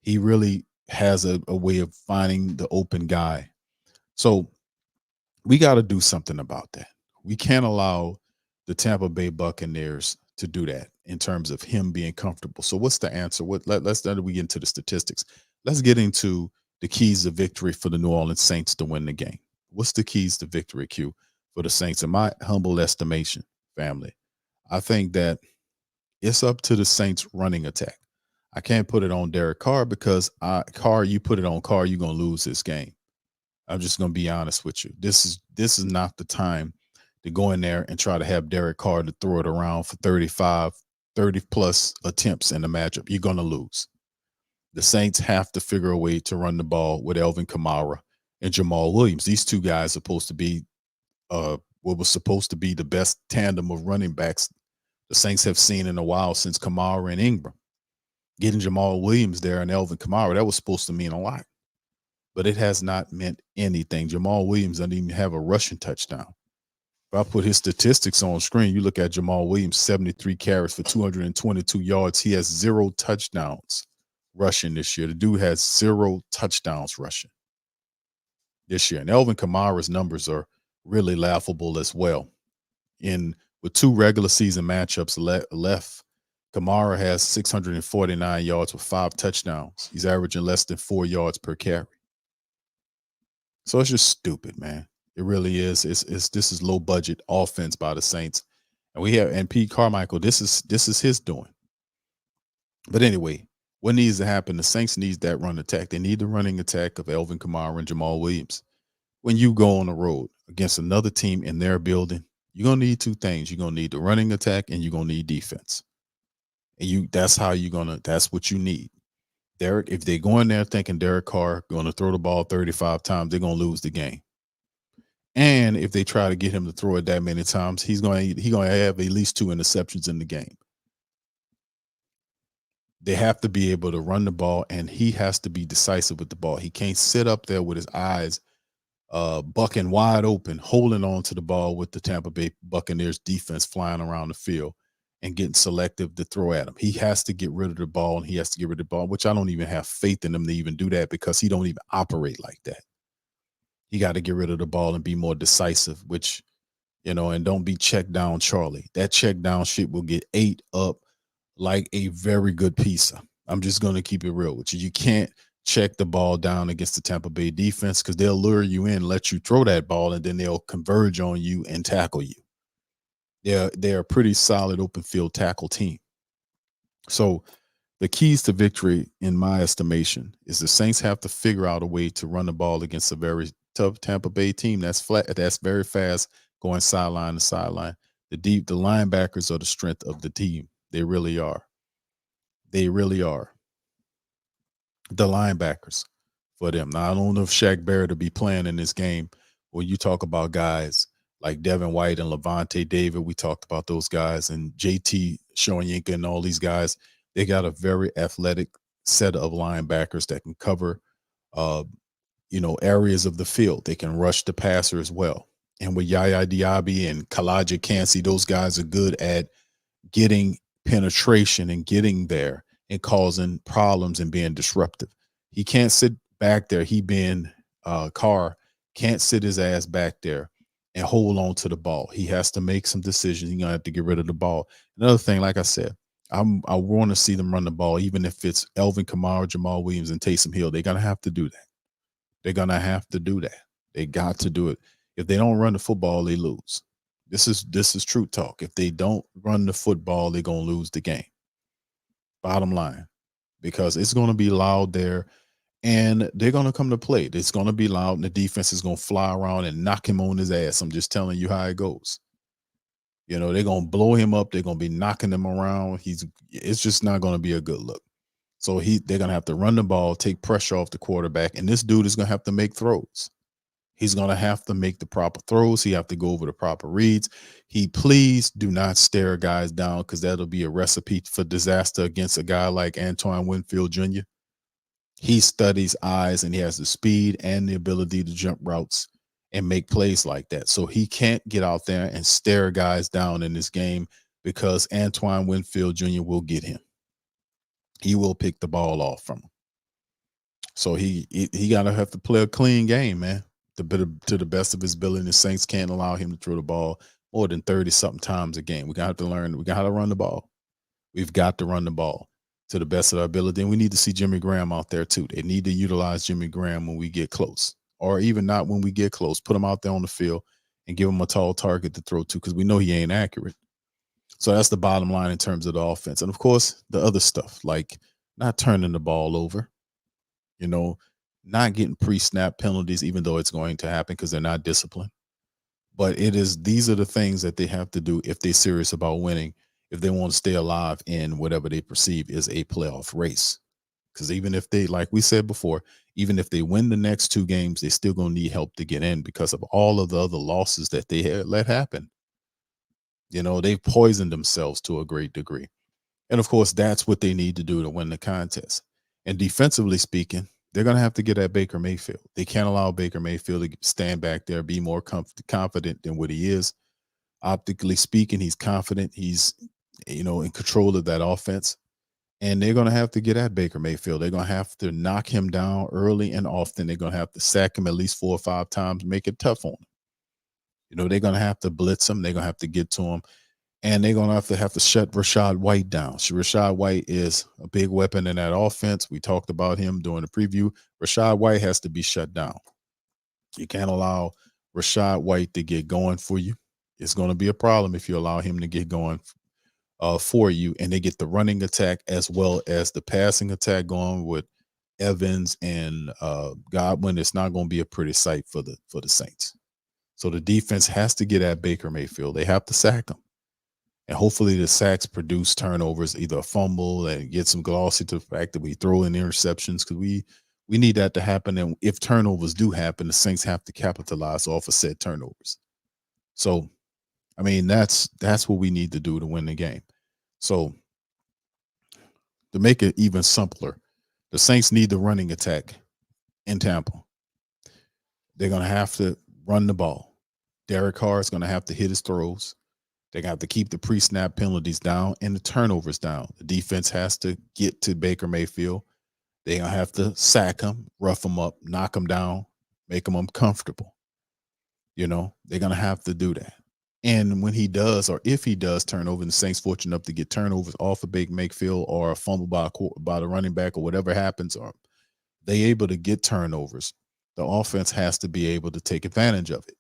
He really has a way of finding the open guy. So we got to do something about that. We can't allow the Tampa Bay Buccaneers to do that in terms of him being comfortable. So what's the answer? Let's we get into the statistics. Let's get into the keys to victory for the New Orleans Saints to win the game. What's the keys to victory, Q, for the Saints? In my humble estimation, family, I think that it's up to the Saints running attack. I can't put it on Derek Carr because you put it on Carr, you're going to lose this game. I'm just going to be honest with you. This is not the time to go in there and try to have Derek Carr to throw it around for 30 plus attempts in the matchup. You're going to lose. The Saints have to figure a way to run the ball with Alvin Kamara and Jamal Williams. These two guys are supposed to be what was supposed to be the best tandem of running backs the Saints have seen in a while since Kamara and Ingram. Getting Jamal Williams there and Alvin Kamara, that was supposed to mean a lot. But it has not meant anything. Jamal Williams doesn't even have a rushing touchdown. If I put his statistics on screen, you look at Jamal Williams, 73 carries for 222 yards. He has 0 touchdowns rushing this year. The dude has 0 touchdowns rushing this year. And Alvin Kamara's numbers are really laughable as well. With 2 regular season matchups left, Kamara has 649 yards with 5 touchdowns. He's averaging less than 4 yards per carry. So it's just stupid, man. It really is. This is low budget offense by the Saints, and Pete Carmichael. This is his doing. But anyway, what needs to happen? The Saints needs that run attack. They need the running attack of Alvin Kamara and Jamal Williams. When you go on the road against another team in their building, you're gonna need 2 things. You're gonna need the running attack, and you're gonna need defense. And that's what you need. Derek, if they go in there thinking Derek Carr going to throw the ball 35 times, they're going to lose the game. And if they try to get him to throw it that many times, he's going to have at least 2 interceptions in the game. They have to be able to run the ball, and he has to be decisive with the ball. He can't sit up there with his eyes bucking wide open, holding on to the ball with the Tampa Bay Buccaneers defense flying around the field and getting selective to throw at him. He has to get rid of the ball, and he has to get rid of the ball, which I don't even have faith in him to even do that because he don't even operate like that. He got to get rid of the ball and be more decisive, which, and don't be check down Charlie. That check down shit will get ate up like a very good pizza. I'm just going to keep it real with you. You can't check the ball down against the Tampa Bay defense because they'll lure you in, let you throw that ball, and then they'll converge on you and tackle you. They're a pretty solid open field tackle team. So the keys to victory, in my estimation, is the Saints have to figure out a way to run the ball against a very tough Tampa Bay team that's very fast, going sideline to sideline. The linebackers are the strength of the team. They really are. They really are. The linebackers for them. Now, I don't know if Shaq Barrett will be playing in this game. When you talk about guys like Devin White and Levante David, we talked about those guys, and JT Shoyinka and all these guys. They got a very athletic set of linebackers that can cover, areas of the field. They can rush the passer as well. And with Yaya Diaby and Kalaja Kansi, those guys are good at getting penetration and getting there and causing problems and being disruptive. He can't sit back there. Carr can't sit his ass back there and hold on to the ball. He has to make some decisions. He's gonna have to get rid of the ball. Another thing, like I said, I want to see them run the ball, even if it's Elvin Kamara, Jamal Williams, and Taysom Hill. They're gonna have to do that. They're gonna have to do that. They got to do it. If they don't run the football, they lose. This is true talk. If they don't run the football, they're gonna lose the game. Bottom line, because it's gonna be loud there, and they're gonna come to play. It's gonna be loud, and the defense is gonna fly around and knock him on his ass. I'm just telling you how it goes. You know, they're gonna blow him up. They're gonna be knocking him around. It's just not gonna be a good look. So they're gonna have to run the ball, take pressure off the quarterback, and this dude is gonna have to make throws. He's going to have to make the proper throws. He have to go over the proper reads. Please do not stare guys down, because that'll be a recipe for disaster against a guy like Antoine Winfield Jr. He studies eyes, and he has the speed and the ability to jump routes and make plays like that. So he can't get out there and stare guys down in this game, because Antoine Winfield Jr. will get him. He will pick the ball off from him. So he got to have to play a clean game, man. To the best of his ability. The Saints can't allow him to throw the ball more than 30-something times a game. We got to learn. We got to run the ball. We've got to run the ball to the best of our ability. And we need to see Jimmy Graham out there too. They need to utilize Jimmy Graham when we get close, or even not when we get close. Put him out there on the field and give him a tall target to throw to, because we know he ain't accurate. So that's the bottom line in terms of the offense. And, of course, the other stuff, like not turning the ball over, not getting pre-snap penalties, even though it's going to happen because they're not disciplined. But these are the things that they have to do if they're serious about winning, if they want to stay alive in whatever they perceive is a playoff race. Because even if they, like we said before, even if they win the next 2 games, they're still going to need help to get in because of all of the other losses that they had let happen. They've poisoned themselves to a great degree. And, of course, that's what they need to do to win the contest. And defensively speaking, they're going to have to get at Baker Mayfield. They can't allow Baker Mayfield to stand back there, be more confident than what he is. Optically speaking, he's confident. He's, in control of that offense. And they're going to have to get at Baker Mayfield. They're going to have to knock him down early and often. They're going to have to sack him at least 4 or 5 times, make it tough on him. They're going to have to blitz him. They're going to have to get to him. And they're going to have to shut Rachaad White down. Rachaad White is a big weapon in that offense. We talked about him during the preview. Rachaad White has to be shut down. You can't allow Rachaad White to get going for you. It's going to be a problem if you allow him to get going for you. And they get the running attack as well as the passing attack going with Evans and Godwin. It's not going to be a pretty sight for the Saints. So the defense has to get at Baker Mayfield. They have to sack him. And hopefully the sacks produce turnovers, either a fumble and get some glossy to the fact that we throw in interceptions, because we need that to happen. And if turnovers do happen, the Saints have to capitalize off of said turnovers. So, I mean, that's what we need to do to win the game. So to make it even simpler, the Saints need the running attack in Tampa. They're going to have to run the ball. Derek Carr is going to have to hit his throws. They have to keep the pre-snap penalties down and the turnovers down. The defense has to get to Baker Mayfield. They're going to have to sack him, rough him up, knock him down, make him uncomfortable. They're going to have to do that. And when he does, or if he does turn over, and the Saints fortunate enough to get turnovers off of Baker Mayfield or a fumble by the running back or whatever happens, or they able to get turnovers, the offense has to be able to take advantage of it.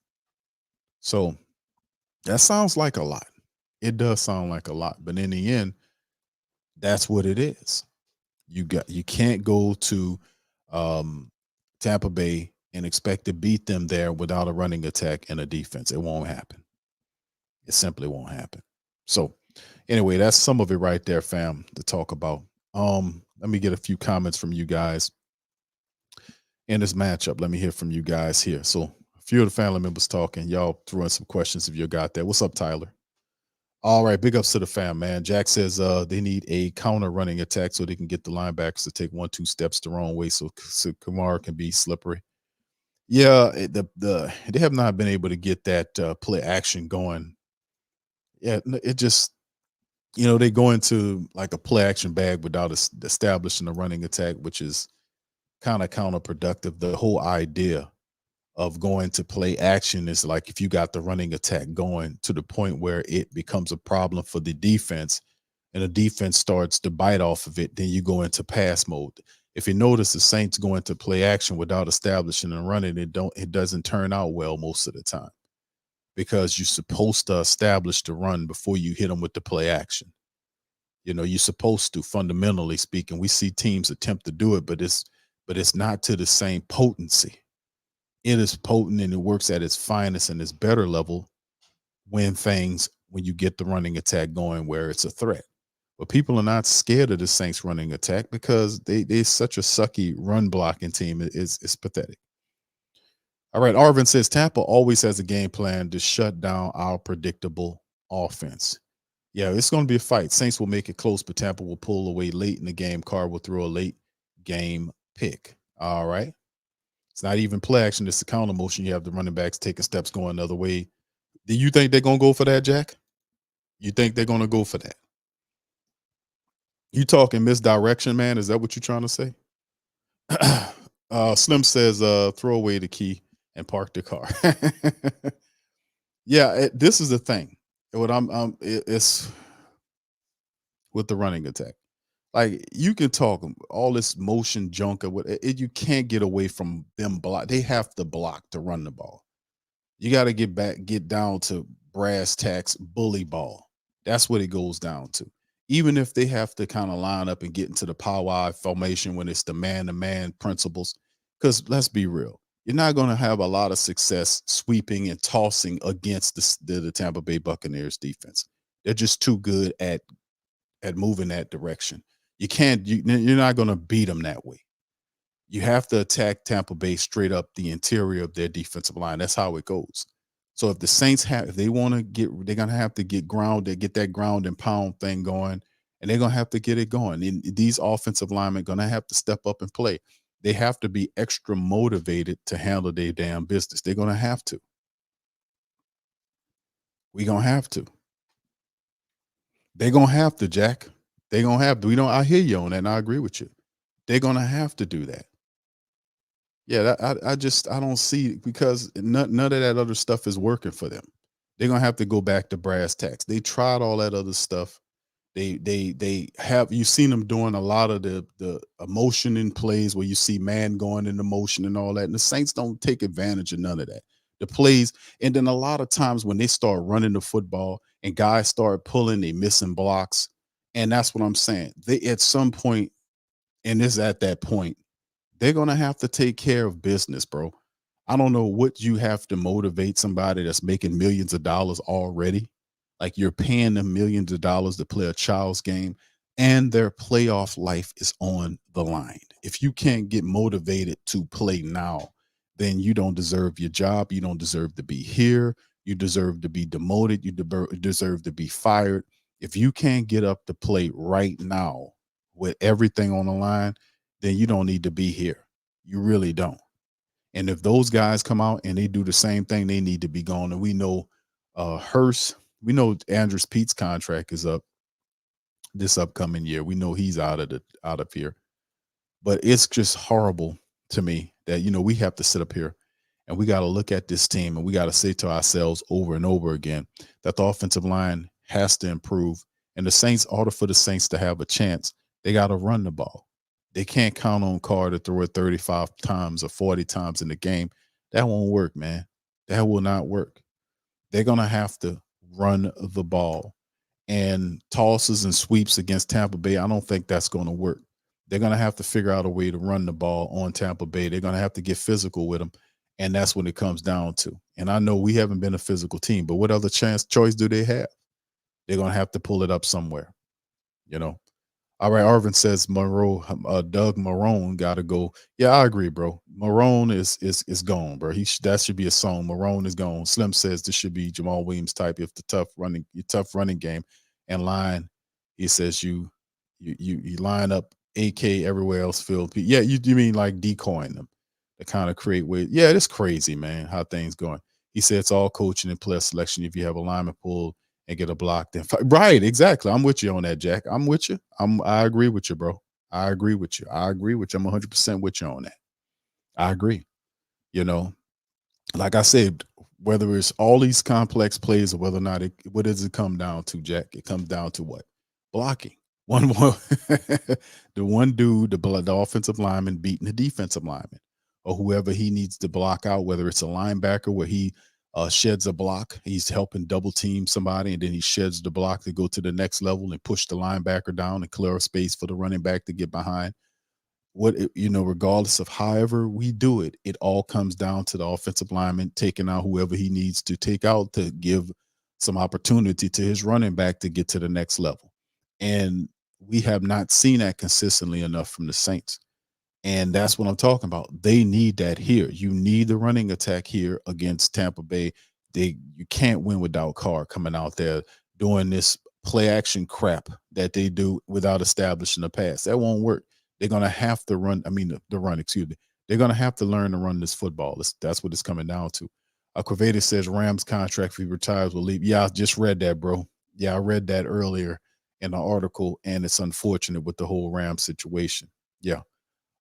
So that sounds like a lot. It does sound like a lot, but in the end, that's what it is. You can't go to Tampa Bay and expect to beat them there without a running attack and a defense. It won't happen. It simply won't happen. So anyway, that's some of it right there, fam, to talk about. Let me get a few comments from you guys in this matchup. Let me hear from you guys here. So a few of the family members talking. Y'all throw in some questions if you got that. What's up, Tyler? All right, big ups to the fam, man. Jack says they need a counter running attack so they can get the linebackers to take 1-2 steps the wrong way so Kamara can be slippery. Yeah, they have not been able to get that play action going. Yeah, it just, they go into like a play action bag without establishing a running attack, which is kind of counterproductive. The whole idea of going to play action is like if you got the running attack going to the point where it becomes a problem for the defense and the defense starts to bite off of it, then you go into pass mode. If you notice the Saints go into play action without establishing and running, it doesn't turn out well most of the time because you're supposed to establish the run before you hit them with the play action. You know, you're supposed to, fundamentally speaking. We see teams attempt to do it, but it's not to the same potency. It is potent and it works at its finest and its better level when you get the running attack going where it's a threat. But people are not scared of the Saints running attack because they're such a sucky run blocking team. It's pathetic. All right, Arvin says Tampa always has a game plan to shut down our predictable offense. Yeah, it's going to be a fight. Saints will make it close, but Tampa will pull away late in the game. Carr will throw a late game pick. All right. It's not even play action. It's the counter motion. You have the running backs taking steps going another way. Do you think they're going to go for that, Jack? You think they're going to go for that? You talking misdirection, man? Is that what you're trying to say? Slim says, throw away the key and park the car. Yeah, this is the thing. What it's with the running attack. Like you can talk all this motion junk or what you can't get away from them block. They have to block to run the ball. You got to get down to brass tacks, bully ball. That's what it goes down to. Even if they have to kind of line up and get into the power formation when it's the man-to-man principles, because let's be real, you're not going to have a lot of success sweeping and tossing against the Tampa Bay Buccaneers defense. They're just too good at moving that direction. You're not going to beat them that way. You have to attack Tampa Bay straight up the interior of their defensive line. That's how it goes. So if the Saints if they want to they're going to have to get that ground and pound thing going, and they're going to have to get it going. And these offensive linemen are going to have to step up and play. They have to be extra motivated to handle their damn business. They're going to have to. We're going to have to. They're going to have to, Jack. They're going to have to. I hear you on that, and I agree with you. They're going to have to do that. Yeah, I don't see, because none of that other stuff is working for them. They're going to have to go back to brass tacks. They tried all that other stuff. They have, you've seen them doing a lot of the emotion in plays where you see man going into motion and all that. And the Saints don't take advantage of none of that. The plays, and then a lot of times when they start running the football and guys start pulling, they missing blocks. And that's what I'm saying. They at some point, and it's at that point, they're going to have to take care of business, bro. I don't know what you have to motivate somebody that's making millions of dollars already. Like you're paying them millions of dollars to play a child's game, and their playoff life is on the line. If you can't get motivated to play now, then you don't deserve your job. You don't deserve to be here. You deserve to be demoted. You deserve to be fired. If you can't get up to play right now with everything on the line, then you don't need to be here. You really don't. And if those guys come out and they do the same thing, they need to be gone. And we know we know Andrews Pete's contract is up this upcoming year. We know he's out of here. But it's just horrible to me that, we have to sit up here and we got to look at this team and we got to say to ourselves over and over again that the offensive line has to improve. And the Saints, in order for the Saints to have a chance, they got to run the ball. They can't count on Carr to throw it 35 times or 40 times in the game. That won't work, man. That will not work. They're going to have to run the ball. And tosses and sweeps against Tampa Bay, I don't think that's going to work. They're going to have to figure out a way to run the ball on Tampa Bay. They're going to have to get physical with them, and that's what it comes down to. And I know we haven't been a physical team, but what other choice do they have? They're going to have to pull it up somewhere, All right, Arvin says Doug Marrone got to go. Yeah, I agree, bro. Marrone is gone, bro. That should be a song. Marrone is gone. Slim says this should be Jamal Williams type. If the tough running game and line, he says you line up AK everywhere else filled. Yeah, you mean like decoying them to kind of create weight. Yeah, it's crazy, man, how things going. He said it's all coaching and player selection. If you have a lineman pull and get a block, then right, exactly. I'm with you on that, Jack. I'm with you. I agree with you, bro. I agree with you. I'm 100% with you on that. I agree. like I said, whether it's all these complex plays or whether or not what does it come down to, Jack? It comes down to what? Blocking. One more, the one dude, the offensive lineman beating the defensive lineman or whoever he needs to block out, whether it's a linebacker where he sheds a block, he's helping double team somebody, and then he sheds the block to go to the next level and push the linebacker down and clear a space for the running back to get behind. Regardless of however we do it, it all comes down to the offensive lineman taking out whoever he needs to take out to give some opportunity to his running back to get to the next level. And we have not seen that consistently enough from the Saints. And that's what I'm talking about. They need that here. You need the running attack here against Tampa Bay. You can't win without Carr coming out there doing this play action crap that they do without establishing a pass. That won't work. They're going to have to run. I mean, the run, excuse me. They're going to have to learn to run this football. That's what it's coming down to. Quaveda says Rams contract, if he retires, will leave. Yeah, I just read that, bro. Yeah, I read that earlier in the article, and it's unfortunate with the whole Rams situation. Yeah.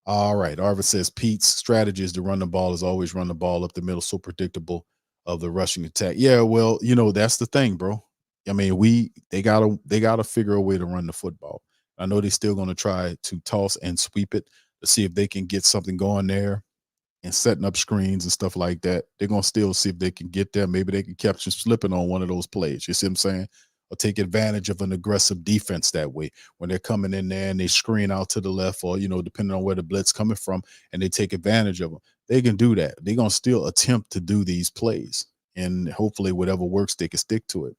All right. Arvid says Pete's strategy is to run the ball, is always run the ball up the middle, so predictable of the rushing attack. Yeah, well, that's the thing, bro. I mean, they gotta figure a way to run the football. I know they're still going to try to toss and sweep it to see if they can get something going there and setting up screens and stuff like that. They're going to still see if they can get there. Maybe they can catch you slipping on one of those plays. You see what I'm saying? Or take advantage of an aggressive defense that way when they're coming in there and they screen out to the left or, depending on where the blitz coming from, and they take advantage of them. They can do that. They're going to still attempt to do these plays, and hopefully whatever works, they can stick to it.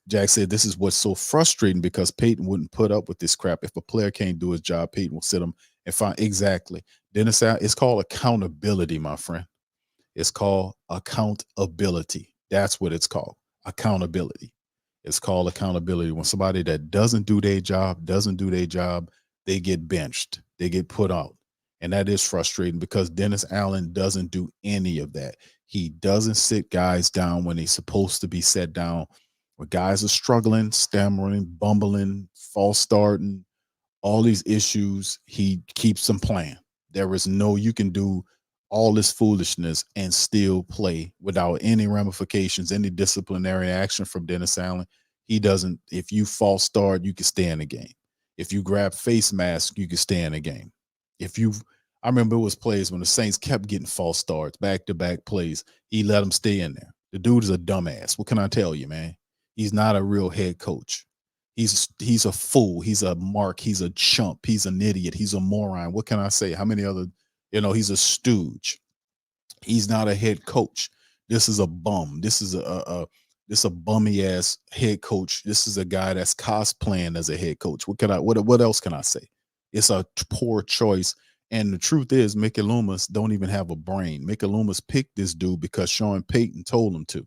Jack said this is what's so frustrating because Peyton wouldn't put up with this crap. If a player can't do his job, Peyton will sit him and find exactly. Dennis, it's called accountability, my friend. It's called accountability. That's what it's called. Accountability. It's called accountability. When somebody that doesn't do their job, they get benched. They get put out. And that is frustrating because Dennis Allen doesn't do any of that. He doesn't sit guys down when they're supposed to be set down. When guys are struggling, stammering, bumbling, false starting, all these issues, he keeps them playing. There is you can do all this foolishness and still play without any ramifications, any disciplinary action from Dennis Allen. He doesn't. If you false start, you can stay in the game. If you grab face mask, you can stay in the game. I remember it was plays when the Saints kept getting false starts, back-to-back plays. He let them stay in there. The dude is a dumbass. What can I tell you, man? He's not a real head coach. He's a fool. He's a mark. He's a chump. He's an idiot. He's a moron. What can I say? How many other, he's a stooge. He's not a head coach. This is a bum. This is a bummy ass head coach. This is a guy that's cosplaying as a head coach. What else can I say? It's a poor choice. And the truth is, Mickey Loomis don't even have a brain. Mickey Loomis picked this dude because Sean Payton told him to.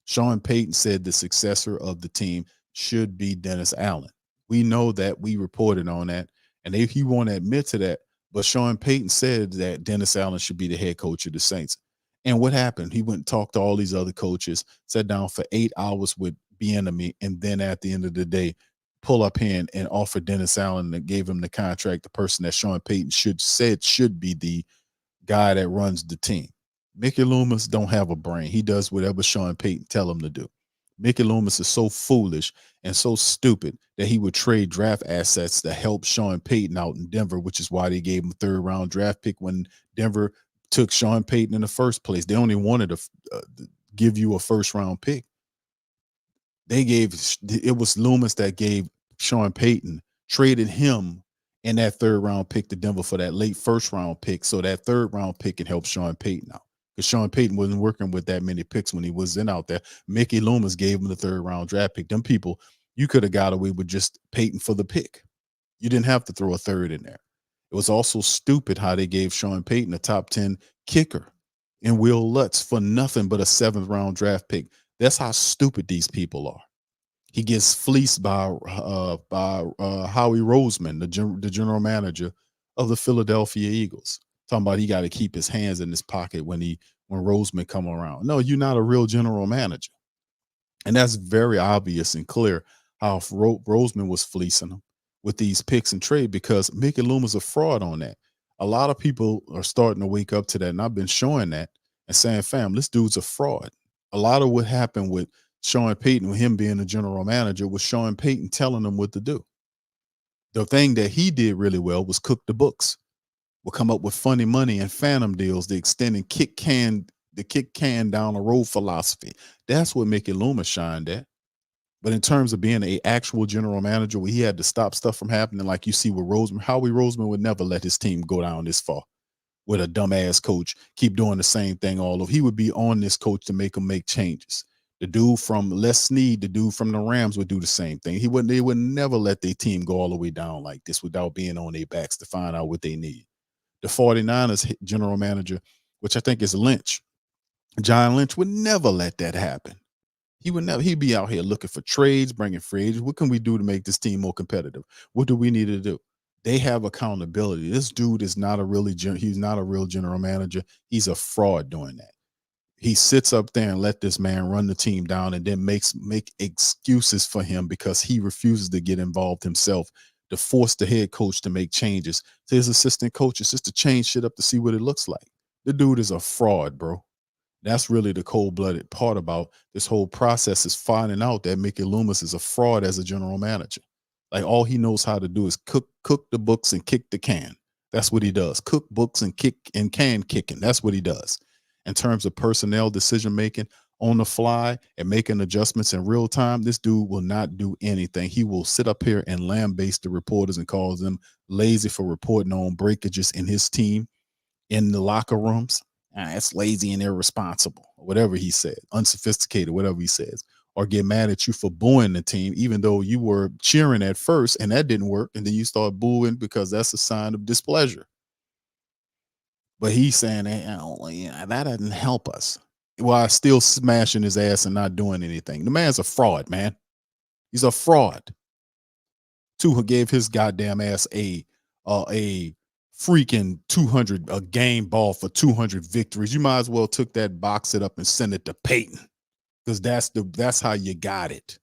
Sean Payton said the successor of the team should be Dennis Allen. We know that. We reported on that. And he won't admit to that. But Sean Payton said that Dennis Allen should be the head coach of the Saints. And what happened? He went and talked to all these other coaches, sat down for 8 hours with Bieniemy, and then at the end of the day, pull up hand and offer Dennis Allen and gave him the contract, the person that Sean Payton should be the guy that runs the team. Mickey Loomis don't have a brain. He does whatever Sean Payton tell him to do. Mickey Loomis is so foolish and so stupid that he would trade draft assets to help Sean Payton out in Denver, which is why they gave him a 3rd round draft pick when Denver took Sean Payton in the first place. They only wanted to give you a 1st round pick. It was Loomis that gave Sean Payton, traded him and that 3rd round pick to Denver for that late 1st round pick. So that 3rd round pick can help Sean Payton out. Because Sean Payton wasn't working with that many picks when he was out there. Mickey Loomis gave him the 3rd round draft pick. Them people, you could have got away with just Payton for the pick. You didn't have to throw a 3rd in there. It was also stupid how they gave Sean Payton a top 10 kicker and Will Lutz for nothing but a 7th round draft pick. That's how stupid these people are. He gets fleeced by Howie Roseman, the general manager of the Philadelphia Eagles. Talking about he got to keep his hands in his pocket when Roseman come around. No, you're not a real general manager. And that's very obvious and clear how Roseman was fleecing him with these picks and trade because Mickey Loomis is a fraud on that. A lot of people are starting to wake up to that, and I've been showing that. and saying, fam, this dude's a fraud. A lot of what happened with Sean Payton, with him being the general manager, was Sean Payton telling him what to do. The thing that he did really well was cook the books, will come up with funny money and phantom deals, the extending kick can down the road philosophy. That's what Mickey Loomis shined at. But in terms of being an actual general manager where he had to stop stuff from happening, like you see with Roseman, Howie Roseman would never let his team go down this far with a dumbass coach, keep doing the same thing all over. He would be on this coach to make him make changes. The dude from Les Snead, the dude from the Rams, would do the same thing. They would never let their team go all the way down like this without being on their backs to find out what they need. The 49ers general manager, which I think is Lynch, John Lynch, would never let that happen. He would never. He'd be out here looking for trades, bringing free agents. What can we do to make this team more competitive? What do we need to do? They have accountability. This dude is not he's not a real general manager. He's a fraud doing that. He sits up there and let this man run the team down and then make excuses for him because he refuses to get involved himself, to force the head coach to make changes to his assistant coaches just to change shit up to see what it looks like. The dude is a fraud, bro. That's really the cold-blooded part about this whole process, is finding out that Mickey Loomis is a fraud as a general manager. Like, all he knows how to do is cook the books and kick the can. That's what he does. Cook books and kick and can kicking. That's what he does. In terms of personnel decision-making on the fly and making adjustments in real time, this dude will not do anything. He will sit up here and lambaste the reporters and call them lazy for reporting on breakages in his team in the locker rooms. That's lazy and irresponsible, whatever he said, unsophisticated, whatever he says, or get mad at you for booing the team, even though you were cheering at first and that didn't work. And then you start booing because that's a sign of displeasure. But he's saying, hey, that doesn't help us. While still smashing his ass and not doing anything. The man's a fraud, man. He's a fraud. Tua gave his goddamn ass a freaking 200 a game ball for 200 victories. You might as well took that, box it up, and send it to Peyton, because that's how you got it.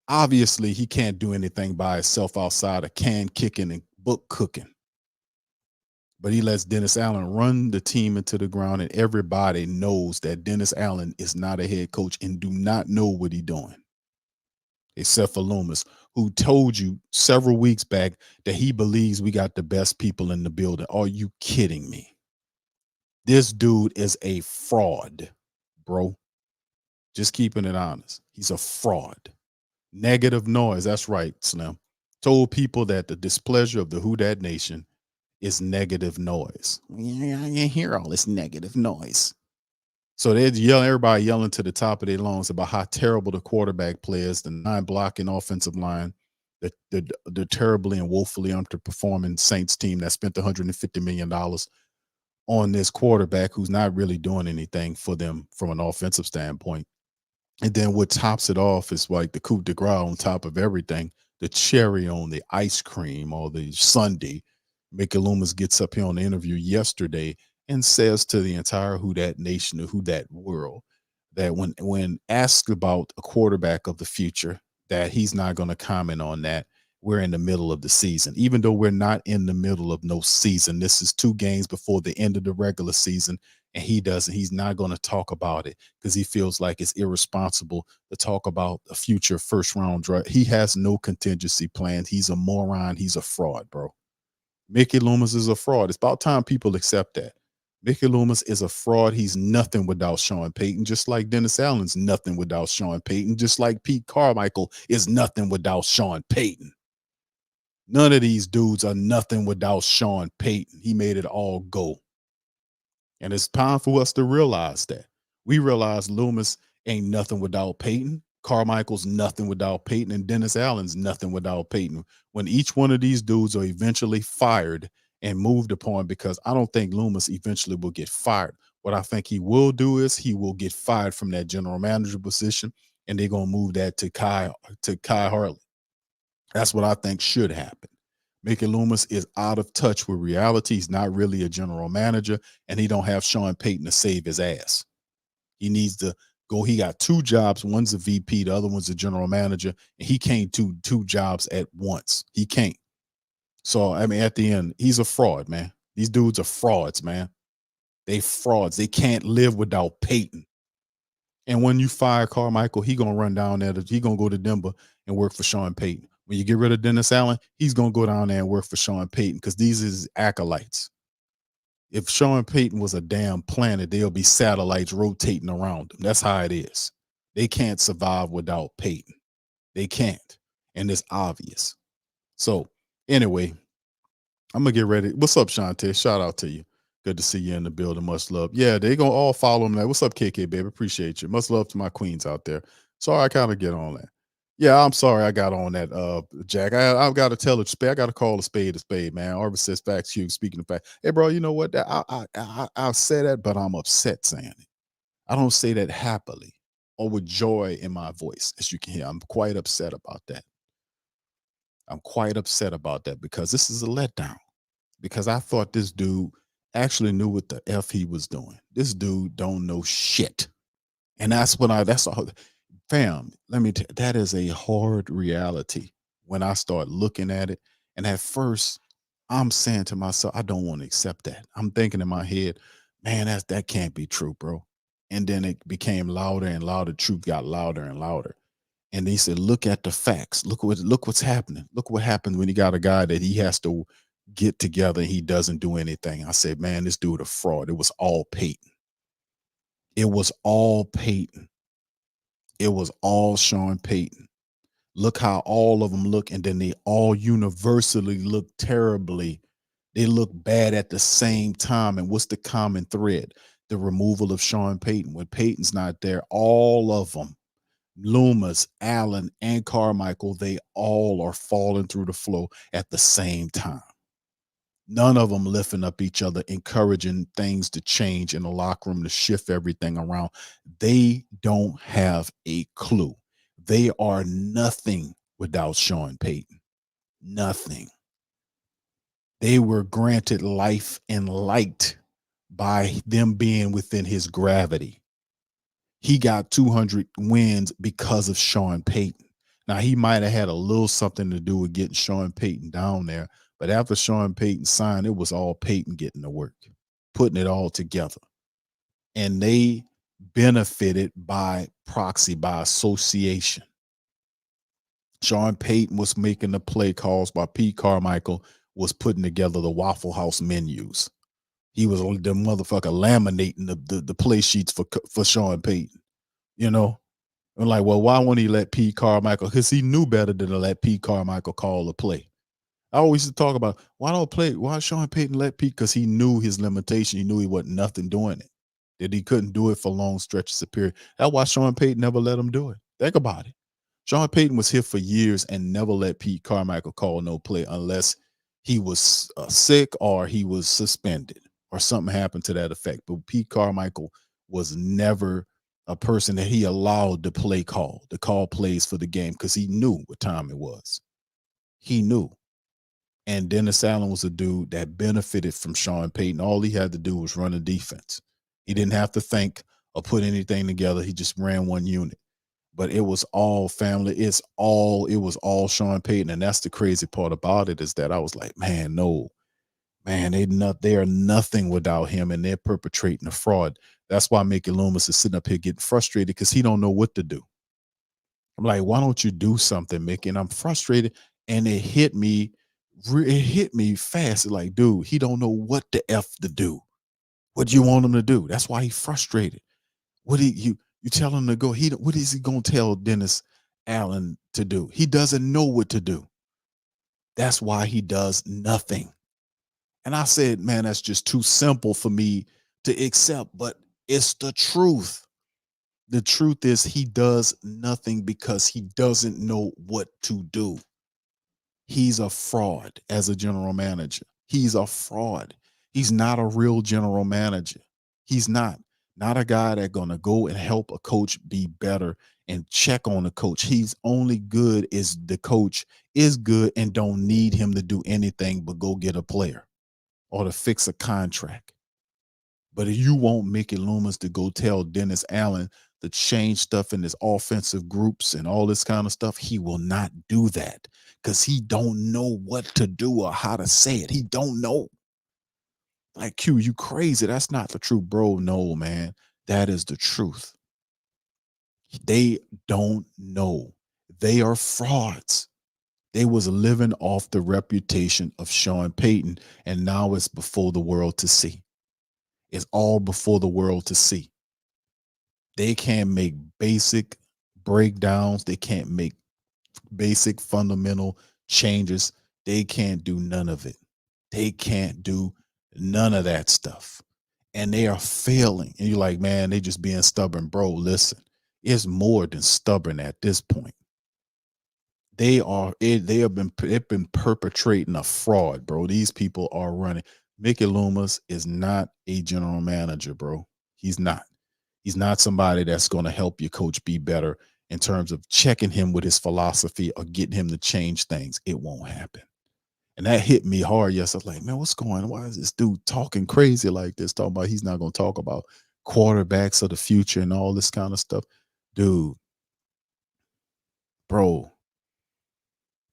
Obviously, he can't do anything by himself outside of can kicking and book cooking. But he lets Dennis Allen run the team into the ground, and everybody knows that Dennis Allen is not a head coach and do not know what he's doing. Except for Loomis, who told you several weeks back that he believes we got the best people in the building. Are you kidding me? This dude is a fraud, bro. Just keeping it honest. He's a fraud. Negative noise. That's right, Slim. Told people that the displeasure of the Who Dat Nation is negative noise. You hear all this negative noise. So they're everybody yelling to the top of their lungs about how terrible the quarterback plays, the non-blocking offensive line, the terribly and woefully underperforming Saints team that spent $150 million on this quarterback who's not really doing anything for them from an offensive standpoint. And then what tops it off is like the coup de grace on top of everything, the cherry on the ice cream or the sundae. Mickey Loomis gets up here on the interview yesterday and says to the entire Who Dat Nation or Who Dat world that when asked about a quarterback of the future, that he's not going to comment on that. We're in the middle of the season. Even though we're not in the middle of no season, this is 2 games before the end of the regular season, and he's not going to talk about it because he feels like it's irresponsible to talk about a future first-round draft. He has no contingency plan. He's a moron. He's a fraud, bro. Mickey Loomis is a fraud. It's about time people accept that. Mickey Loomis is a fraud. He's nothing without Sean Payton, just like Dennis Allen's nothing without Sean Payton, just like Pete Carmichael is nothing without Sean Payton. None of these dudes are nothing without Sean Payton. He made it all go. And it's time for us to realize that. We realize Loomis ain't nothing without Payton. Carmichael's nothing without Payton, and Dennis Allen's nothing without Payton. When each one of these dudes are eventually fired and moved upon, because I don't think Loomis eventually will get fired. What I think he will do is he will get fired from that general manager position, and they're going to move that to Kai Hartley. That's what I think should happen. Mickey Loomis is out of touch with reality. He's not really a general manager, and he don't have Sean Payton to save his ass. He needs to go. He got 2 jobs. One's a VP, the other one's a general manager, and he can't do 2 jobs at once. He can't. So, I mean, at the end, he's a fraud, man. These dudes are frauds, man. They frauds. They can't live without Peyton. And when you fire Carmichael, he gonna run down there. He gonna go to Denver and work for Sean Payton. When you get rid of Dennis Allen, he's gonna go down there and work for Sean Payton because these is his acolytes. If Sean Payton was a damn planet, there'll be satellites rotating around him. That's how it is. They can't survive without Peyton. They can't, and it's obvious. So anyway, I'm gonna get ready. What's up, Shantae? Shout out to you. Good to see you in the building. Much love. Yeah, they gonna all follow him. What's up, KK, baby? Appreciate you. Much love to my queens out there. Sorry, I kind of get on that. Yeah, I'm sorry I got on that, Jack. I've got to tell a spade. I got to call a spade, man. Arvis says facts, Hugh. Speaking of facts, hey, bro, you know what? I say that, but I'm upset saying it. I don't say that happily or with joy in my voice, as you can hear. I'm quite upset about that. I'm quite upset about that because this is a letdown. Because I thought this dude actually knew what the F he was doing. This dude don't know shit. And that's all. Fam, let me tell you, that is a hard reality when I start looking at it. And at first, I'm saying to myself, I don't want to accept that. I'm thinking in my head, man, that can't be true, bro. And then it became louder and louder. Truth got louder and louder. And he said, look at the facts. Look what's happening. Look what happens when you got a guy that he has to get together and he doesn't do anything. I said, man, this dude a fraud. It was all Peyton. It was all Peyton. It was all Sean Payton. Look how all of them look, and then they all universally look terribly. They look bad at the same time. And what's the common thread? The removal of Sean Payton. When Payton's not there, all of them, Loomis, Allen, and Carmichael, they all are falling through the floor at the same time. None of them lifting up each other, encouraging things to change in the locker room, to shift everything around. They don't have a clue. They are nothing without Sean Payton. Nothing. They were granted life and light by them being within his gravity. He got 200 wins because of Sean Payton. Now, he might have had a little something to do with getting Sean Payton down there. But after Sean Payton signed, it was all Payton getting to work, putting it all together. And they benefited by proxy, by association. Sean Payton was making the play calls while Pete Carmichael was putting together the Waffle House menus. He was the motherfucker laminating the play sheets for Sean Payton. You know? I'm like, well, why won't he let Pete Carmichael? Because he knew better than to let Pete Carmichael call the play. I always used to talk about why Sean Payton let Pete, because he knew his limitation. He knew he wasn't nothing doing it, that he couldn't do it for long stretches of period. That's why Sean Payton never let him do it. Think about it. Sean Payton was here for years and never let Pete Carmichael call no play unless he was sick or he was suspended or something happened to that effect. But Pete Carmichael was never a person that he allowed to call plays for the game, because he knew what time it was. He knew. And Dennis Allen was a dude that benefited from Sean Payton. All he had to do was run a defense. He didn't have to think or put anything together. He just ran one unit. But it was all family. It was all Sean Payton. And that's the crazy part about it, is that I was like, man, no. Man, they are nothing without him, and they're perpetrating a fraud. That's why Mickey Loomis is sitting up here getting frustrated, because he don't know what to do. I'm like, why don't you do something, Mickey? And I'm frustrated, and it hit me fast. Like, dude, he don't know what the F to do. What do you want him to do? That's why he's frustrated. What do you tell him to go? What is he gonna tell Dennis Allen to do? He doesn't know what to do. That's why he does nothing. And I said, man, that's just too simple for me to accept, but it's the truth. The truth is, he does nothing because he doesn't know what to do. He's a fraud as a general manager. He's a fraud. He's not a real general manager. He's not a guy that's going to go and help a coach be better and check on the coach. He's only good as the coach is good and don't need him to do anything but go get a player or to fix a contract. But if you want Mickey Loomis to go tell Dennis Allen to change stuff in his offensive groups and all this kind of stuff, he will not do that, because he don't know what to do or how to say it. He don't know. Like, Q, you crazy. That's not the truth, bro. No, man. That is the truth. They don't know. They are frauds. They was living off the reputation of Sean Payton, and now it's before the world to see. It's all before the world to see. They can't make basic breakdowns. They can't make basic fundamental changes. They can't do none of it. They can't do none of that stuff. And they are failing. And you're like, man, they just being stubborn. Bro, listen, it's more than stubborn at this point. They've been perpetrating a fraud, bro. These people are running. Mickey Loomis is not a general manager, bro. He's not. He's not somebody that's going to help your coach be better in terms of checking him with his philosophy or getting him to change things. It won't happen. And that hit me hard. Yes, I was like, man, what's going on? Why is this dude talking crazy like this? Talking about he's not going to talk about quarterbacks of the future and all this kind of stuff. Dude, bro,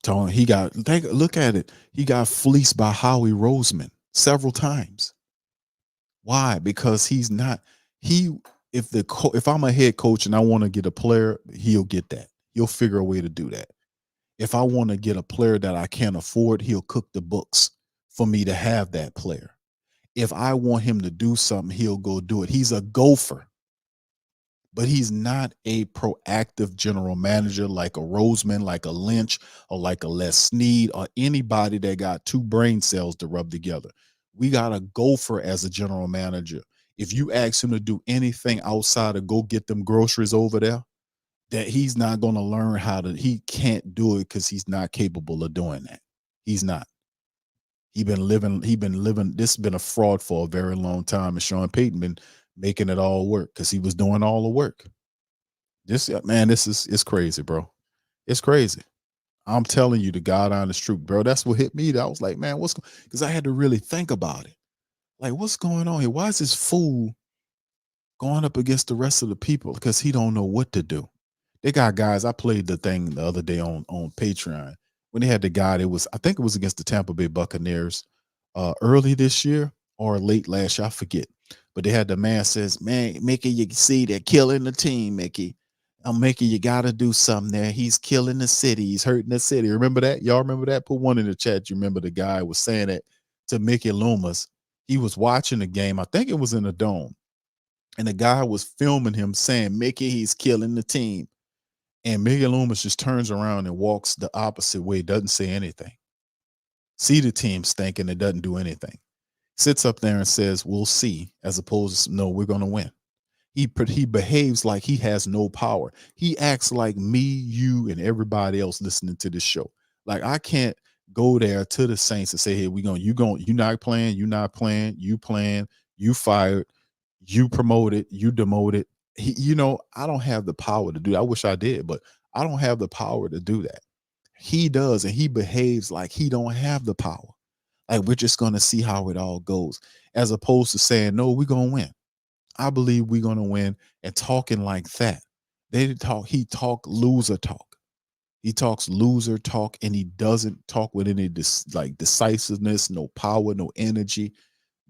look at it. He got fleeced by Howie Roseman several times. Why? Because he's not, if I'm a head coach and I want to get a player, he'll get that. He'll figure a way to do that. If I want to get a player that I can't afford, he'll cook the books for me to have that player. If I want him to do something, he'll go do it. He's a gopher, but he's not a proactive general manager like a Roseman, like a Lynch, or like a Les Snead, or anybody that got two brain cells to rub together. We got a gopher as a general manager. If you ask him to do anything outside of go get them groceries over there, that he's not going to learn he can't do it because he's not capable of doing that. He's not. This has been a fraud for a very long time. And Sean Payton been making it all work because he was doing all the work. It's crazy, bro. It's crazy. I'm telling you the God honest truth, bro. That's what hit me. I was like, man, because I had to really think about it. Like, what's going on here? Why is this fool going up against the rest of the people? Because he don't know what to do. They got guys. I played the thing the other day on Patreon when they had the guy that I think it was against the Tampa Bay Buccaneers early this year or late last year. I forget. But they had the man says, man, Mickey, you see they're killing the team, Mickey. Mickey, you got to do something there. He's killing the city. He's hurting the city. Remember that? Y'all remember that? Put one in the chat. You remember the guy was saying that to Mickey Loomis. He was watching the game. I think it was in a dome. And the guy was filming him saying, Mickey, he's killing the team. And Mickey Loomis just turns around and walks the opposite way, doesn't say anything. See the team stinking, it doesn't do anything. Sits up there and says, we'll see, as opposed to, no, we're going to win. He behaves like he has no power. He acts like me, you, and everybody else listening to this show. Like, I can't go there to the Saints and say, hey, you're not playing, you playing, you fired, you promoted, you demoted. I don't have the power to do that. I wish I did, but I don't have the power to do that. He does, and he behaves like he don't have the power. Like, we're just going to see how it all goes, as opposed to saying, no, we're going to win. I believe we're going to win, and talking like that. He talk loser talk. He talks loser talk, and he doesn't talk with any decisiveness, no power, no energy.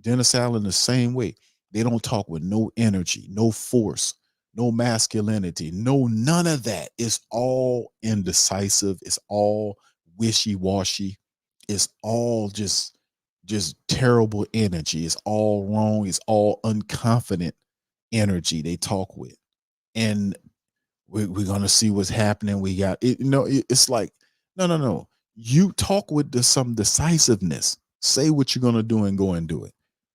Dennis Allen the same way. They don't talk with no energy, no force, no masculinity, none of that. It's all indecisive. It's all wishy-washy. It's all just terrible energy. It's all wrong. It's all unconfident energy they talk with. And we're going to see what's happening. We got it. It's like, no. You talk with some decisiveness. Say what you're going to do and go and do it.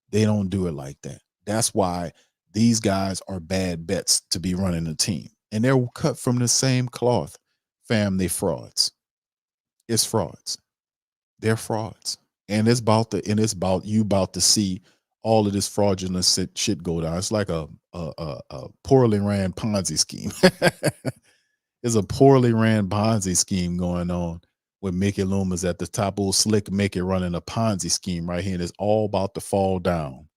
They don't do it like that. That's why these guys are bad bets to be running the team. And they're cut from the same cloth. Fam, they frauds. It's frauds. They're frauds. And it's about you about to see all of this fraudulent shit go down. It's like a poorly ran Ponzi scheme. There's a poorly ran Ponzi scheme going on with Mickey Loomis at the top. Old Slick Mickey running a Ponzi scheme right here. And it's all about to fall down.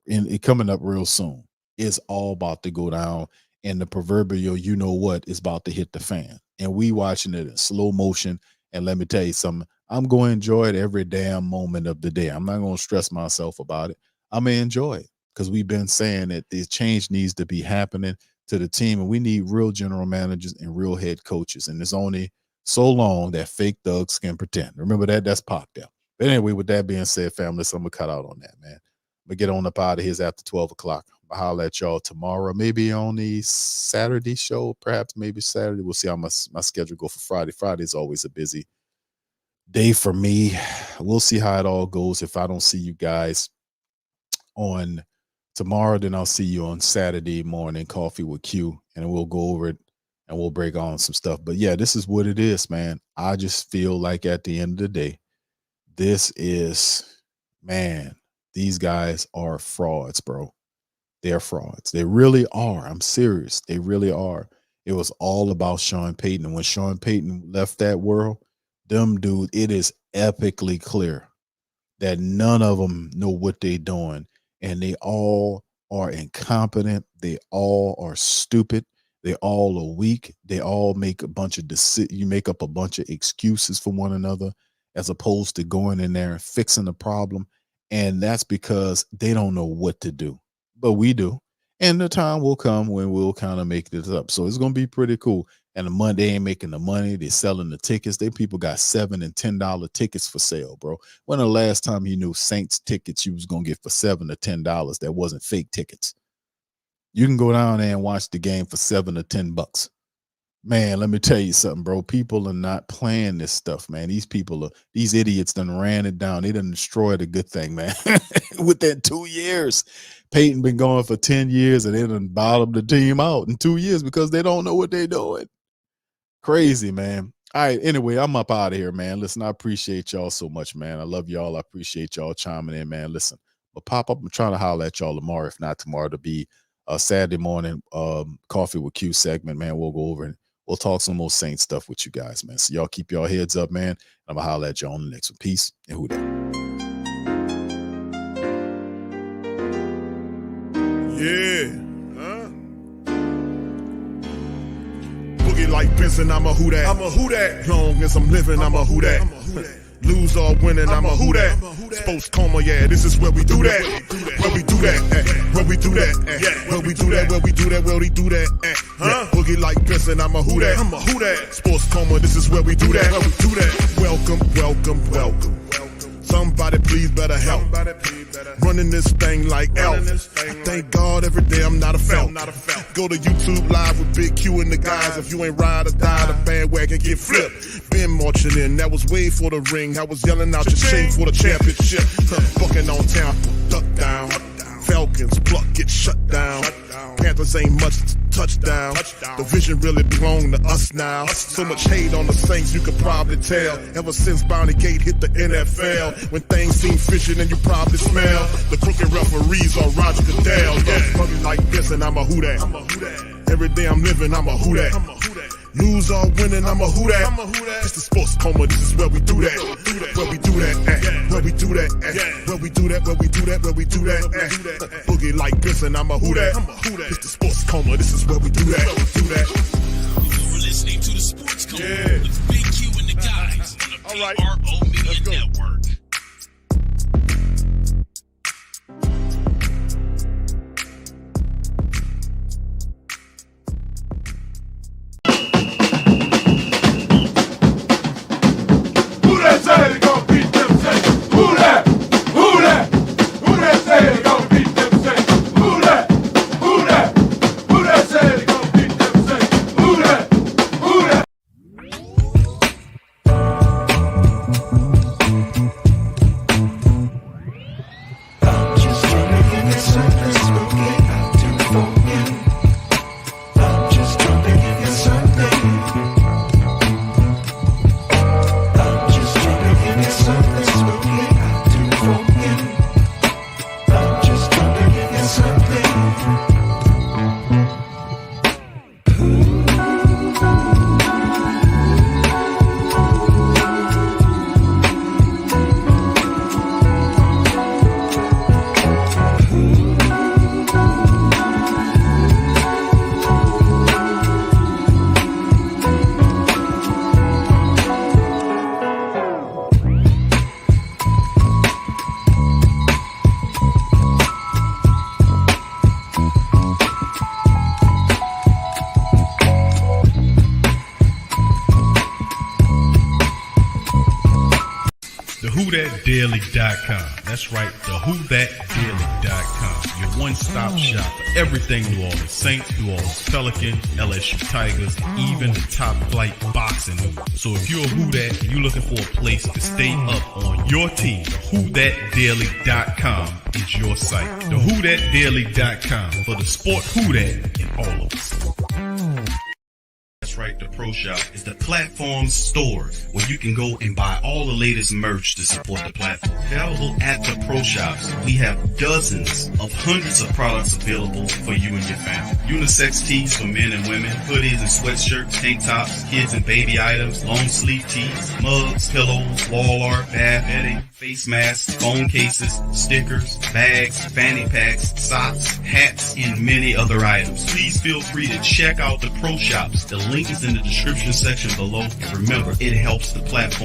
And it coming up real soon. It's all about to go down. And the proverbial, is about to hit the fan. And we watching it in slow motion. And let me tell you something. I'm going to enjoy it every damn moment of the day. I'm not going to stress myself about it. I'm going to enjoy it because we've been saying that the change needs to be happening to the team, and we need real general managers and real head coaches. And it's only so long that fake thugs can pretend. Remember that? That's Pac there. But anyway, with that being said, family, so I'm going to cut out on that, man. I'm going to get on up out of here after 12 o'clock. I'll holler at y'all tomorrow, maybe on the Saturday show, perhaps maybe Saturday. We'll see how my schedule go for Friday. Friday is always a busy day for me. We'll see how it all goes. If I don't see you guys on tomorrow, then I'll see you on Saturday morning, Coffee with Q, and we'll go over it and we'll break on some stuff. But yeah, this is what it is, man. I just feel like at the end of the day, this is, man, these guys are frauds, bro. They're frauds. They really are. I'm serious. They really are. It was all about Sean Payton. And when Sean Payton left that world, them dude, it is epically clear that none of them know what they're doing. And they all are incompetent. They all are stupid. They all are weak. They all make a bunch of you make up a bunch of excuses for one another as opposed to going in there and fixing the problem. And that's because they don't know what to do. But we do. And the time will come when we'll kind of make this up. So it's going to be pretty cool. And the money, they ain't making the money. They're selling the tickets. People got $7 and $10 tickets for sale, bro. When the last time you knew Saints tickets you was going to get for $7 or $10 that wasn't fake tickets? You can go down there and watch the game for $7 or $10. Man, let me tell you something, bro. People are not playing this stuff, man. These idiots done ran it down. They done destroyed a good thing, man. Within 2 years. Peyton been going for 10 years, and they done bottomed the team out in 2 years because they don't know what they're doing. Crazy, man. All right, anyway, I'm up out of here, man. Listen, I appreciate y'all so much, man. I love y'all. I appreciate y'all chiming in, man. Listen, I'll pop up. I'm trying to holler at y'all tomorrow. If not tomorrow, to be a Saturday morning Coffee with Q segment, man. We'll go over and we'll talk some more Saints stuff with you guys, man. So y'all keep y'all heads up, man. I'm going to holler at y'all on the next one. Peace and who dat. Yeah. Boogie like Benson, I'm a who dat. I'm a who dat. Long as I'm living, I'm a who dat. Lose or winning, I'm a who dat. Sports Coma, yeah, this is where we do that. Where we do that, where we do that, where we do that, where we do that, where we do that, huh? Boogie like Benson, I'm a who dat. I'm a who dat. Sports Coma, this is where we do that. Where we do that. Welcome, welcome, welcome. Somebody please better help. Running this thing like Elf. I thank God every day I'm not a felt. Go to YouTube Live with Big Q and the guys. If you ain't ride or die, the bandwagon get flipped. Been marching in, that was way for the ring. I was yelling out your shame for the championship. Bucking on Tampa, duck down. Falcons, pluck, get shut down. Panthers ain't much touchdown. The vision really belong to us now. So much hate on the Saints, you could probably tell. Ever since Bounty Gate hit the NFL, when things seem fishy and you probably smell the crooked referees on Roger Goodell. Yeah, fucking like this and I'm a who dat. Every day I'm living, I'm a who dat. Lose or winning, I'm a who dat. It's the Sports Coma, this is where we do that. Where we do that, where we do that, where we do that, where we do that, where we do that. Boogie like this and I'm a who dat. It's the Sports Coma, this is where we do that. You're listening to the Sports Coma with Big Q and the guys on the PRO Media Network. Say they gon' beat them, say who that? Who that? Who that say they gon' beat them, say who that? Who that? Who that say they gon' beat them, say who that? Who that? TheWhoThatDaily.com. That's right, TheWhoThatDaily.com. Your one-stop shop for everything New Orleans Saints, New Orleans Pelicans, LSU Tigers, even the top flight boxing news. So if you're a Who That and you're looking for a place to stay up on your team, TheWhoThatDaily.com is your site. TheWhoThatDaily.com for the sport Who That in all of us. That's right, the Pro Shop is the platform store where you can go and buy all the latest merch to support the platform. Available at the Pro Shops, we have dozens of hundreds of products available for you and your family. Unisex tees for men and women, hoodies and sweatshirts, tank tops, kids and baby items, long sleeve tees, mugs, pillows, wall art, bath bedding, face masks, phone cases, stickers, bags, fanny packs, socks, hats, and many other items. Please feel free to check out the Pro Shops. The link is in the description section below. And remember, it helps the platform